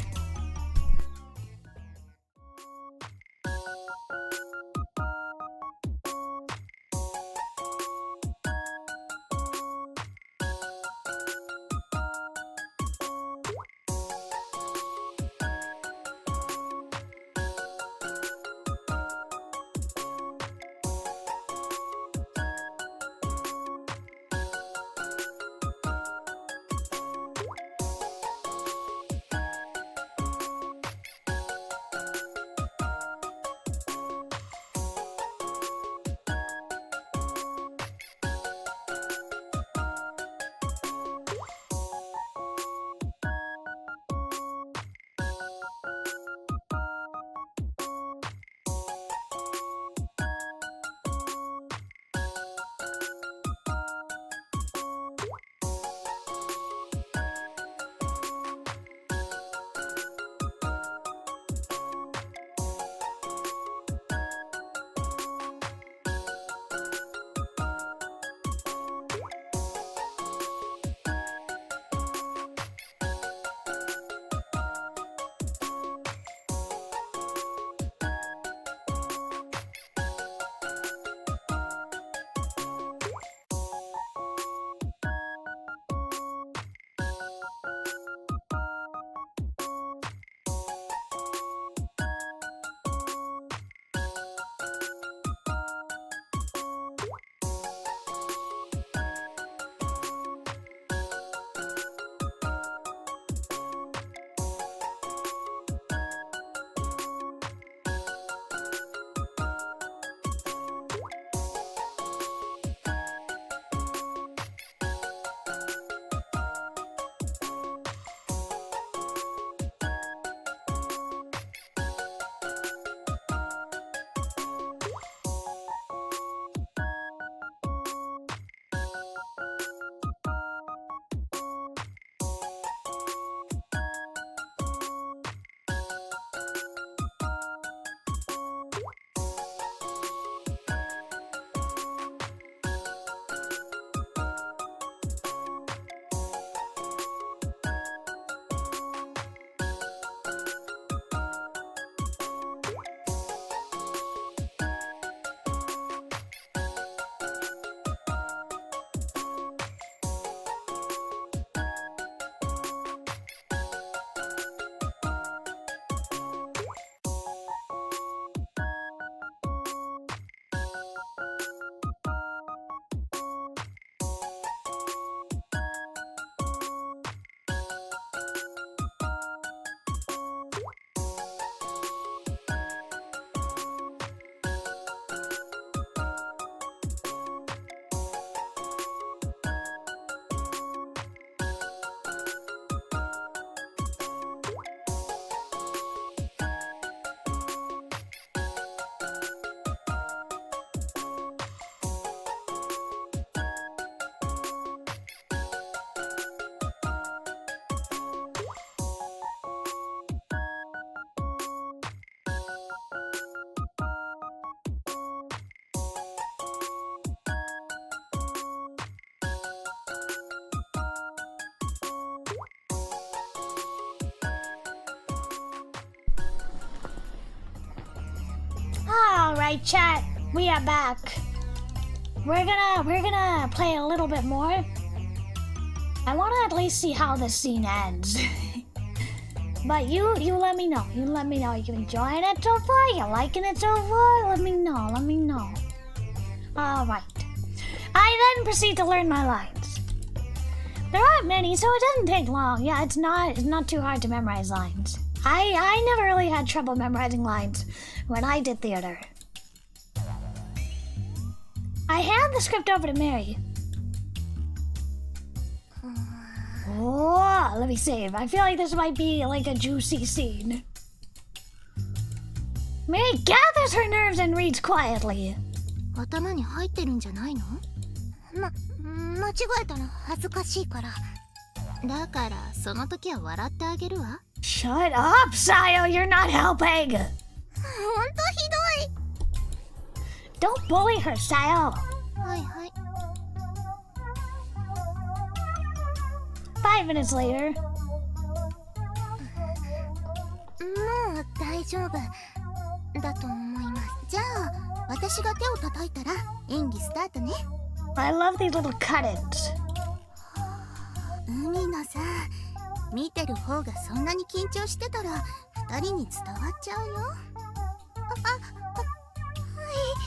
Speaker 1: Alright, chat, we are back. We're gonna play a little bit more. I wanna at least see how this scene ends. But you let me know. You let me know. You enjoying it so far? You liking it so far? Let me know. Let me know. Alright. I then proceed to learn my lines. There aren't many, so it doesn't take long. Yeah, it's not too hard to memorize lines. I never really had trouble memorizing lines when I did theater. I hand the script over to Mary. Oh, let me save. I feel like this might be like a juicy scene. Mary gathers her nerves and reads quietly.
Speaker 2: 頭に入ってるんじゃないの？間違えたら恥ずかしいから。だからその時は笑ってあげるわ。
Speaker 1: Shut up, Sayo. You're not helping.
Speaker 3: ほんとひどい。
Speaker 1: Don't bully her, Sayo.
Speaker 2: はいはい。
Speaker 1: 5 minutes later.
Speaker 3: もう大丈夫だと思います。じゃあ私が手を叩いたら演技スタートね。
Speaker 1: I love these little cut-ins.
Speaker 3: 海野さん、見てる方がそんなに緊張してたら2人に伝わっちゃうよ。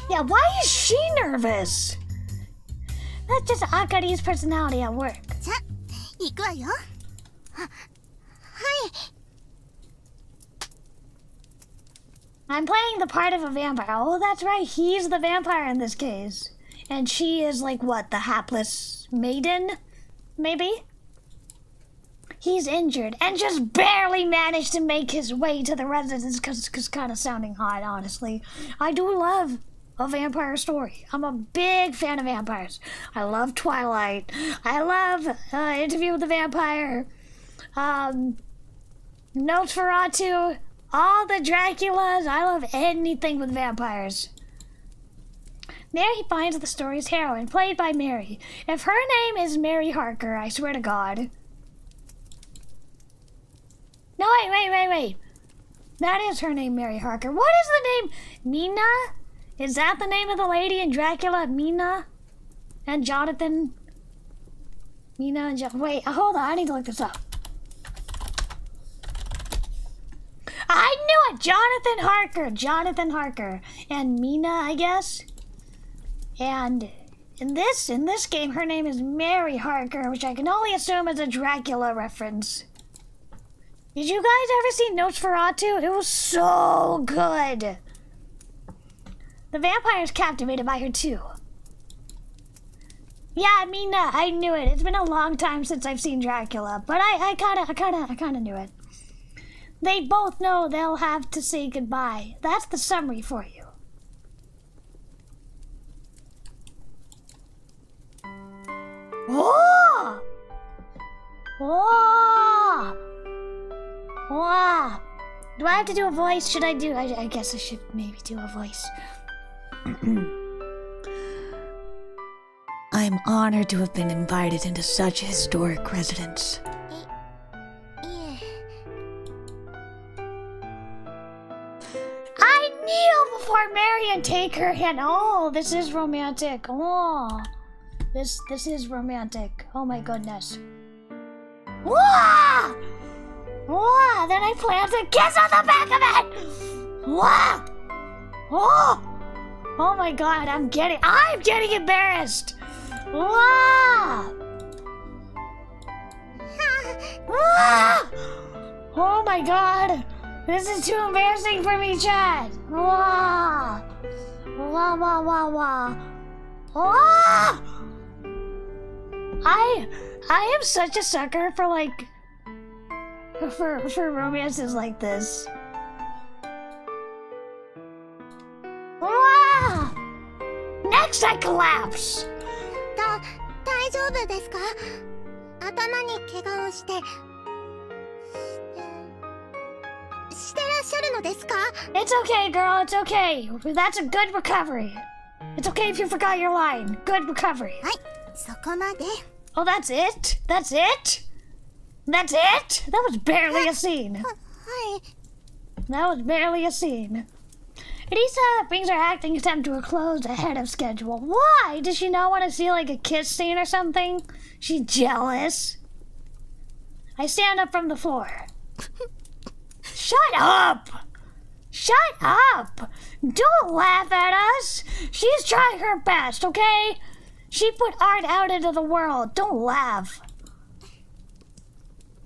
Speaker 1: Yeah, why is she nervous? That's just Akari's personality at work.
Speaker 3: じゃ、行くわよ。はい。
Speaker 1: I'm playing the part of a vampire. Oh, that's right. He's the vampire in this case. And she is like, what, the hapless maiden? Maybe? He's injured and just barely managed to make his way to the residence because it's kind of sounding hot, honestly. I do love a vampire story. I'm a big fan of vampires. I love Twilight. I love Interview with the Vampire. Nosferatu. All the Draculas. I love anything with vampires. Mary finds the story's heroine, played by Mary. If her name is Mary Harker, I swear to God. No, wait. That is her name, Mary Harker. What is the name? Mina? Is that the name of the lady in Dracula? Mina? And Jonathan? Mina and Jonathan. Wait, hold on. I need to look this up. I knew it! Jonathan Harker. And Mina, I guess. And in this game, her name is Mary Harker, which I can only assume is a Dracula reference. Did you guys ever see Nosferatu? It was so good. The vampire is captivated by her too. Yeah, Mina, I knew it. It's been a long time since I've seen Dracula, but I kind of knew it. They both know they'll have to say goodbye. That's the summary for you. Oh! Oh! Wow. Do I have to do a voice? Should I do? I guess I should maybe do a voice. I'm honored to have been invited into such a historic residence. I kneel before Mary and take her hand. Oh, this is romantic. Oh, this is romantic. Oh my goodness. Whoa! Whoa! Then I plant a kiss on the back of it. Whoa! Oh! Oh my God! I'm getting embarrassed. Whoa! Whoa! Oh my God! This is too embarrassing for me, Chad. Whoa! Whoa! Whoa! Whoa! Whoa! Whoa! I am such a sucker for like for romances like this. Wow! Next I collapse.
Speaker 3: 大丈夫ですか？頭に怪我をしてらっしゃるのですか？
Speaker 1: It's okay, girl. It's okay. That's a good recovery. It's okay if you forgot your line. Good recovery.
Speaker 3: はい、そこまで。
Speaker 1: Oh, that's it? That's it? That's it? That was barely a scene.
Speaker 3: はい。
Speaker 1: That was barely a scene. Elisa brings her acting attempt to a close ahead of schedule. Why? Does she not want to see like a kiss scene or something? She's jealous. I stand up from the floor. Shut up! Shut up! Don't laugh at us! She's trying her best, okay? She put art out into the world. Don't laugh.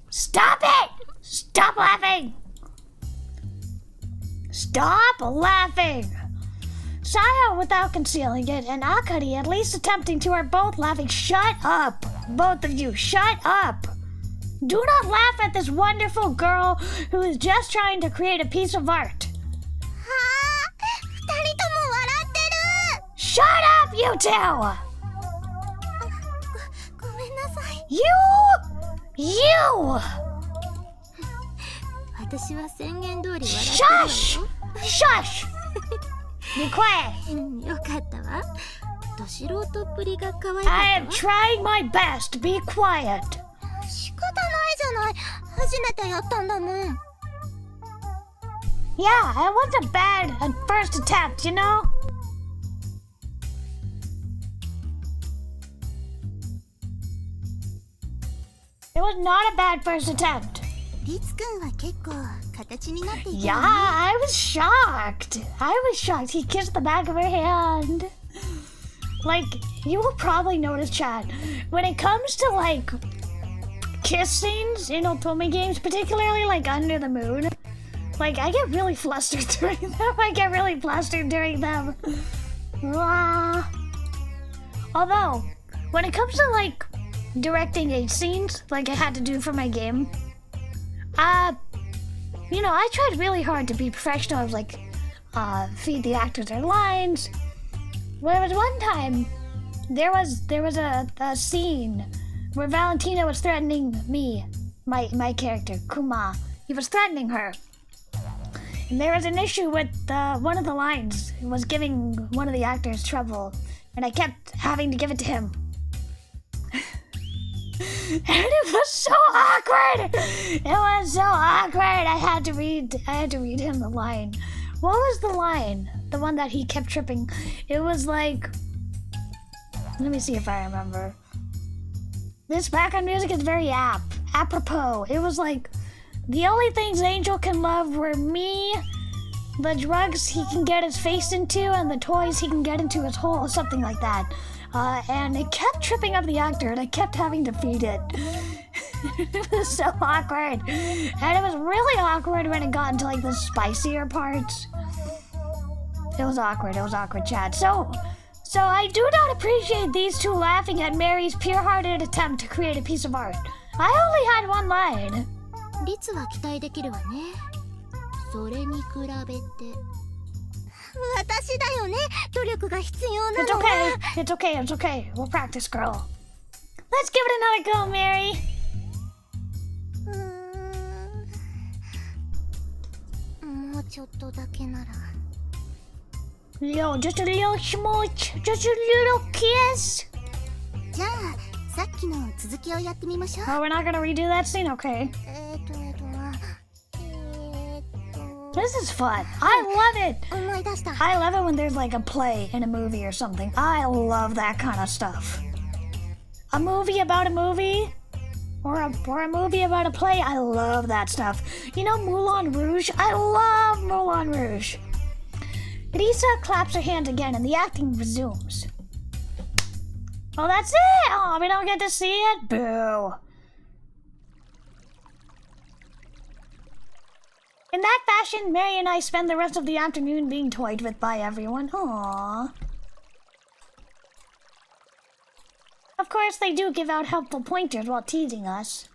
Speaker 1: Stop it! Stop laughing! Stop laughing! Sayo, without concealing it, and Akari, at least attempting to, are both laughing. Shut up! Both of you, shut up! Do not laugh at this wonderful girl who is just trying to create a piece of art.
Speaker 3: はあ、二人とも笑ってる。
Speaker 1: Shut up, you two!
Speaker 3: ごめんなさい。
Speaker 1: You!
Speaker 2: 私は宣言通り笑ってる
Speaker 1: Shush!
Speaker 2: わよ。
Speaker 1: Shush! Be quiet.
Speaker 2: うん、よかったわ。ど素人っぷりが可愛
Speaker 1: I
Speaker 2: か
Speaker 1: am
Speaker 2: ったわ。
Speaker 1: trying my best. Be quiet.
Speaker 3: 仕方ないじゃない。初めてやったんだもん。
Speaker 1: Yeah, it wasn't bad at first attempt, you know? It was not a bad first attempt.
Speaker 3: リツくんは結構形になっていた
Speaker 1: Yeah,
Speaker 3: よね。
Speaker 1: I was shocked. I was shocked. He kissed the back of her hand. Like, you will probably notice, Chad, when it comes to, like, kiss scenes in Otome games, particularly, like, Under the Moon, like, I get really flustered during them. I get really flustered during them. Although, when it comes to, like, directing H scenes, like I had to do for my game, you know, I tried really hard to be professional. I was like, feed the actors their lines. There was one time, there was a scene where Valentina was threatening me, my character, Kuma. He was threatening her. And there was an issue with one of the lines. It was giving one of the actors trouble, and I kept having to give it to him. And it was so awkward. It was so awkward. I had to read him the line. What was the line? The one that he kept tripping. It was like, let me see if I remember. This background music is very apropos. It was like, the only things Angel can love were me, the drugs he can get his face into, and the toys he can get into his hole, something like that. And it kept tripping up the actor, and I kept having to feed it. It was so awkward. And it was really awkward when it got into like the spicier parts. It was awkward, Chad. So I do not appreciate these two laughing at Mary's pure-hearted attempt to create a piece of art. I only had one line.
Speaker 2: 率は期待できるわね。それに比べて。
Speaker 3: 私だよね。努力が必要な
Speaker 1: It's
Speaker 3: のは。
Speaker 1: okay. It's okay. It's okay. We'll practice, girl. Let's give it another go, Mary.
Speaker 3: もうちょっとだけなら。
Speaker 1: Yo, just a little smooch. Just a little kiss.
Speaker 3: じゃあ、さっきの続きをやってみましょう。
Speaker 1: Oh, we're not gonna redo that scene? Okay. This is fun. I love it.
Speaker 3: 思い出した。
Speaker 1: I love it when there's like a play in a movie or something. I love that kind of stuff. A movie about a movie? Or a movie about a play? I love that stuff. You know Moulin Rouge? I love Moulin Rouge. Lisa claps her hands again and the acting resumes. Oh, that's it! Oh, we don't get to see it? Boo. In that fashion, Mary and I spend the rest of the afternoon being toyed with by everyone. Aww. Of course, they do give out helpful pointers while teasing us.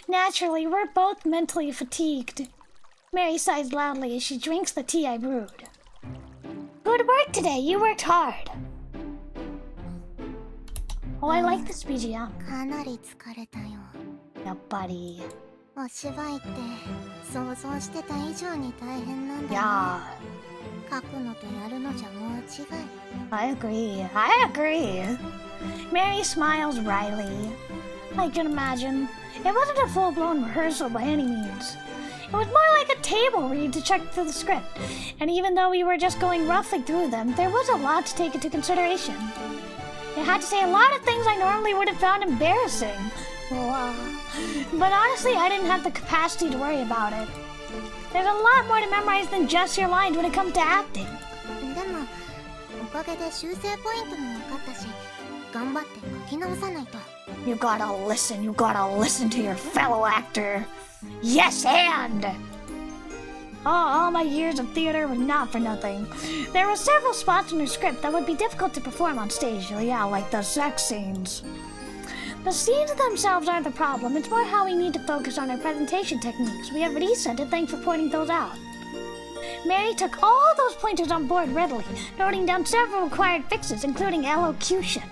Speaker 1: Naturally, we're both mentally fatigued. Mary sighs loudly as she drinks the tea I brewed. Good work today. You worked hard. Oh, I like this BGM.
Speaker 3: かなり疲れたよ。
Speaker 1: やっぱり。
Speaker 3: お芝居って想像してた以上に大変なんだね。
Speaker 1: Yeah.
Speaker 3: 書くのとやるのじゃもう違い。
Speaker 1: I agree. I agree. Mary smiles wryly. I can imagine. It wasn't a full-blown rehearsal by any means. It was more like a table read to check through the script, and even though we were just going roughly through them, there was a lot to take into consideration. It had to say a lot of things I normally would have found embarrassing. But honestly, I didn't have the capacity to worry about it. There's a lot more to memorize than just your lines when it comes to acting.
Speaker 2: でもおかげで修正ポイントも分かったし、頑張って書き直さないと。
Speaker 1: You gotta listen to your fellow actor. Yes, and! All my years of theater were not for nothing. There were several spots in her script that would be difficult to perform on stage, yeah, like the sex scenes. The scenes themselves aren't the problem, it's more how we need to focus on our presentation techniques. We have Risa to thank for pointing those out. Mary took all those pointers on board readily, noting down several required fixes, including elocution.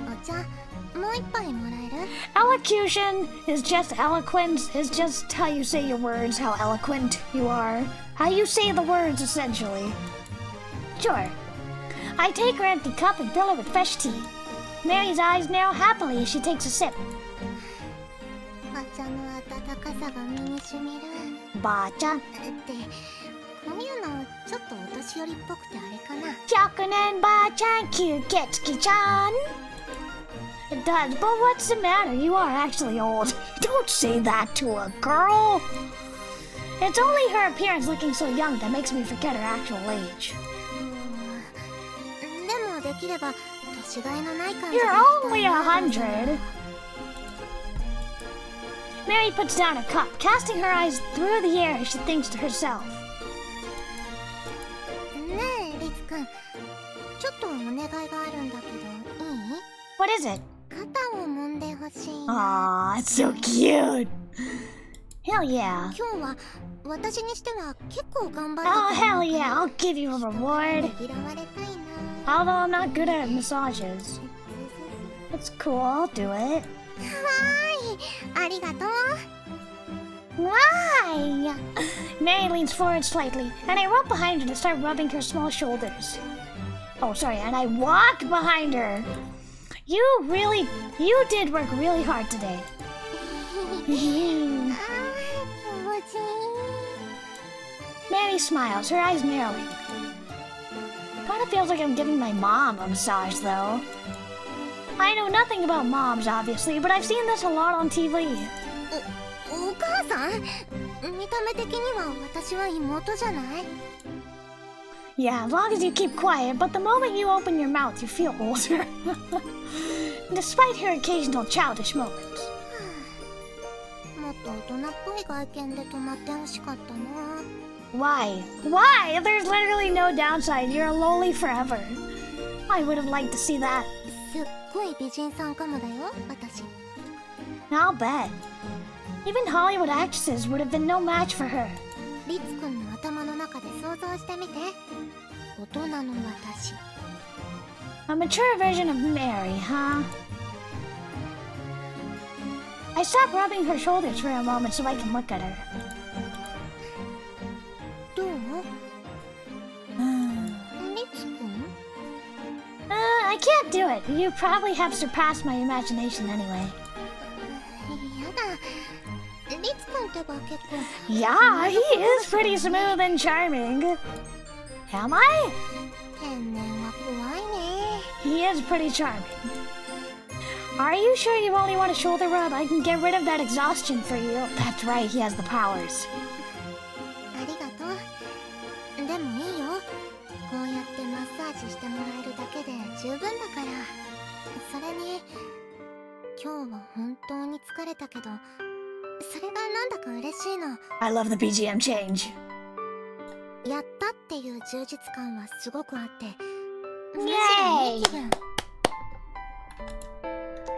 Speaker 2: お茶もう一杯もらえる？
Speaker 1: Elocution is just eloquence, is just how you say your words, how eloquent you are. How you say the words, essentially. Sure. I take her empty cup and fill it with fresh tea. Mary's eyes narrow happily as she takes a sip.
Speaker 2: お茶の温かさが身に染みる。
Speaker 1: ばあちゃん。
Speaker 2: ってこういうのちょっとお年寄りっぽくてあれかな。
Speaker 1: 100年ばあちゃん、吸血鬼ちゃん。It does, but what's the matter? You are actually old. Don't say that to a girl. It's only her appearance looking so young that makes me forget her actual age.
Speaker 2: でもできれば年がいのない感じ
Speaker 1: You're
Speaker 2: がしたい
Speaker 1: only
Speaker 2: な。
Speaker 1: 100. Mary puts down her cup, casting her eyes through the air as she thinks to herself.
Speaker 2: ねえリツくん、ちょっとお願いがあるんだけどいい？
Speaker 1: What is it?
Speaker 2: 肩を揉んでほしい。
Speaker 1: Aw, it's so cute. Hell yeah.
Speaker 2: 今日は私にしては結構頑張っ
Speaker 1: Oh,
Speaker 2: たから。
Speaker 1: hell yeah. I'll give you a reward.
Speaker 2: ねぎらわれたいな。
Speaker 1: Although I'm not good at massages. It's cool, I'll do it.
Speaker 2: ありがとう。
Speaker 1: Why? Mary leans forward slightly, and I rub behind her to start rubbing her small shoulders. Oh, sorry, and I walk behind her. You did work really hard today.
Speaker 2: 気持ちいい。
Speaker 1: Mary smiles, her eyes narrowing. Kinda feels like I'm giving my mom a massage, though. I know nothing about moms, obviously, but I've seen this a lot on TV.
Speaker 2: お母さん？見た目的には私は妹じゃない？
Speaker 1: Yeah, as long as you keep quiet, but the moment you open your mouth, you feel older. Despite her occasional childish moments.
Speaker 2: もっと大人っぽい外見で泊まってほしかったな。
Speaker 1: Why? Why? There's literally no downside. You're a loli forever. I would have liked to see that.
Speaker 2: すっごい美人さんかもだよ、私。
Speaker 1: I'll bet. Even Hollywood actresses would have been no match for her.
Speaker 2: リツくんの頭の中で想像してみて。大人の私。
Speaker 1: A mature version of Mary, huh? I stop rubbing her shoulders for a moment so I can look at her.
Speaker 2: どう？リツくん？
Speaker 1: I can't do it. You probably have surpassed my imagination anyway.
Speaker 2: やだ。リツくんってば結構。
Speaker 1: Yeah, he is pretty smooth and charming. Am I?
Speaker 2: 天然は怖いね。
Speaker 1: He is pretty charming. Are you sure you only want a shoulder rub? I can get rid of that exhaustion for you. That's right, he has the powers.
Speaker 2: ありがとう。でもいいよ。こうやってマッサージしてもらえるだけで十分だから。それに今日は本当に疲れたけど、それがなんだか嬉しいの。
Speaker 1: I love the BGM change.
Speaker 2: やったっていう充実感はすごくあって、むし
Speaker 1: Yay!
Speaker 2: ろいい気分。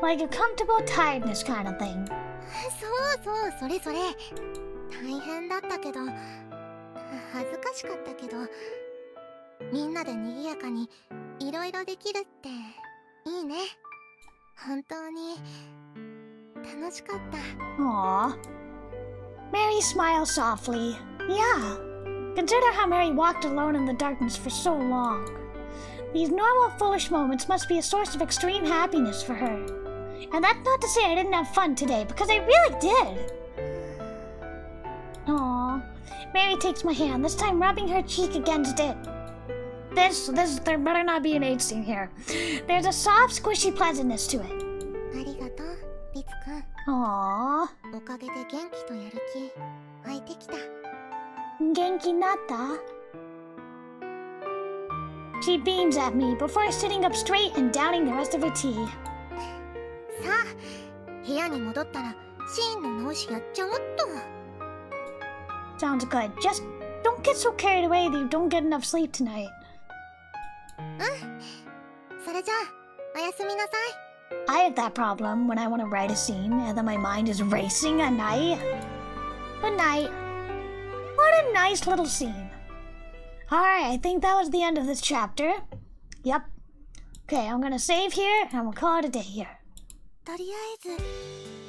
Speaker 1: Like a comfortable tiredness kind of thing.
Speaker 2: そうそう、それそれ。大変だったけど、恥ずかしかったけど、みんなで賑やかにいろいろできるっていいね。本当に楽しかった。
Speaker 1: Aww. Mary smiles softly. Yeah. Consider how Mary walked alone in the darkness for so long. These normal foolish moments must be a source of extreme happiness for her. And that's not to say I didn't have fun today, because I really did. Aww. Mary takes my hand, this time rubbing her cheek against it. There better not be an AIDS scene here. There's a soft, squishy pleasantness to it.
Speaker 3: ありがとう、リツくん。
Speaker 1: Aww.
Speaker 3: おかげで元気とやる気湧いてきた。
Speaker 1: Genki nata? She beams at me before sitting up straight and downing the rest of her tea.
Speaker 3: さあ、部屋に戻ったらシーンの直しやっちゃおっと。
Speaker 1: Sounds good. Just don't get so carried away that you don't get enough sleep tonight.
Speaker 3: それじゃあ、おやすみなさい。
Speaker 1: I have that problem when I want to write a scene and then my mind is racing at night. Good night. What a nice little scene. Alright, I think that was the end of this chapter. Yep. Okay, I'm gonna save here and we'll call it a day here.
Speaker 3: とりあえず、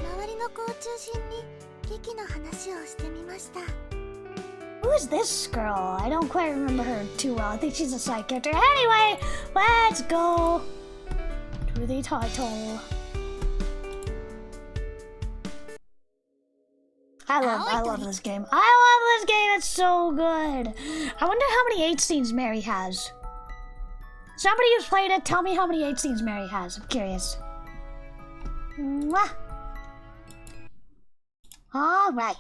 Speaker 3: 周りの子を中心に劇の話をしてみました。
Speaker 1: Who's this girl? I don't quite remember her too well. I think she's a side character. Anyway, let's go to the title. I love this game. I love this game. It's so good. I wonder how many 8 scenes Mary has. Somebody who's played it, tell me how many 8 scenes Mary has. I'm curious. Mwah. All right.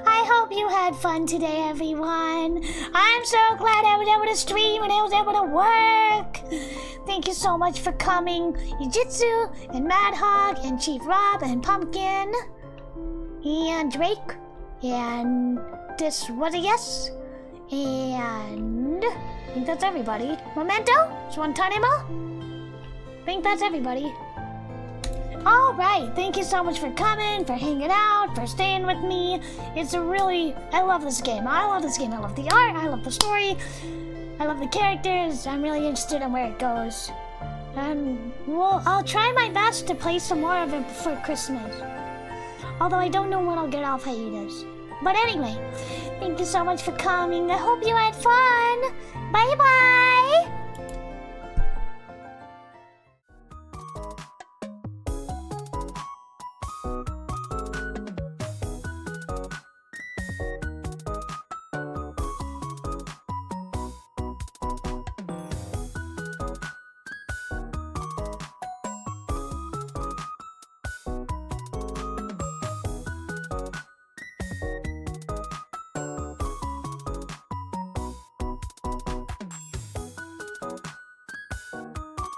Speaker 1: I hope you had fun today, everyone. I'm so glad I was able to stream and I was able to work. Thank you so much for coming, Yujitsu and Mad Hog and Chief Rob and Pumpkin and Drake and this was a yes. And I think that's everybody. Memento? Swantanimo? I think that's everybody. Alright, thank you so much for coming, for hanging out, for staying with me. I love this game. I love this game. I love the art, I love the story, I love the characters. I'm really interested in where it goes. And well, I'll try my best to play some more of it before Christmas. Although I don't know when I'll get off hiatus. But anyway, thank you so much for coming. I hope you had fun. Bye bye!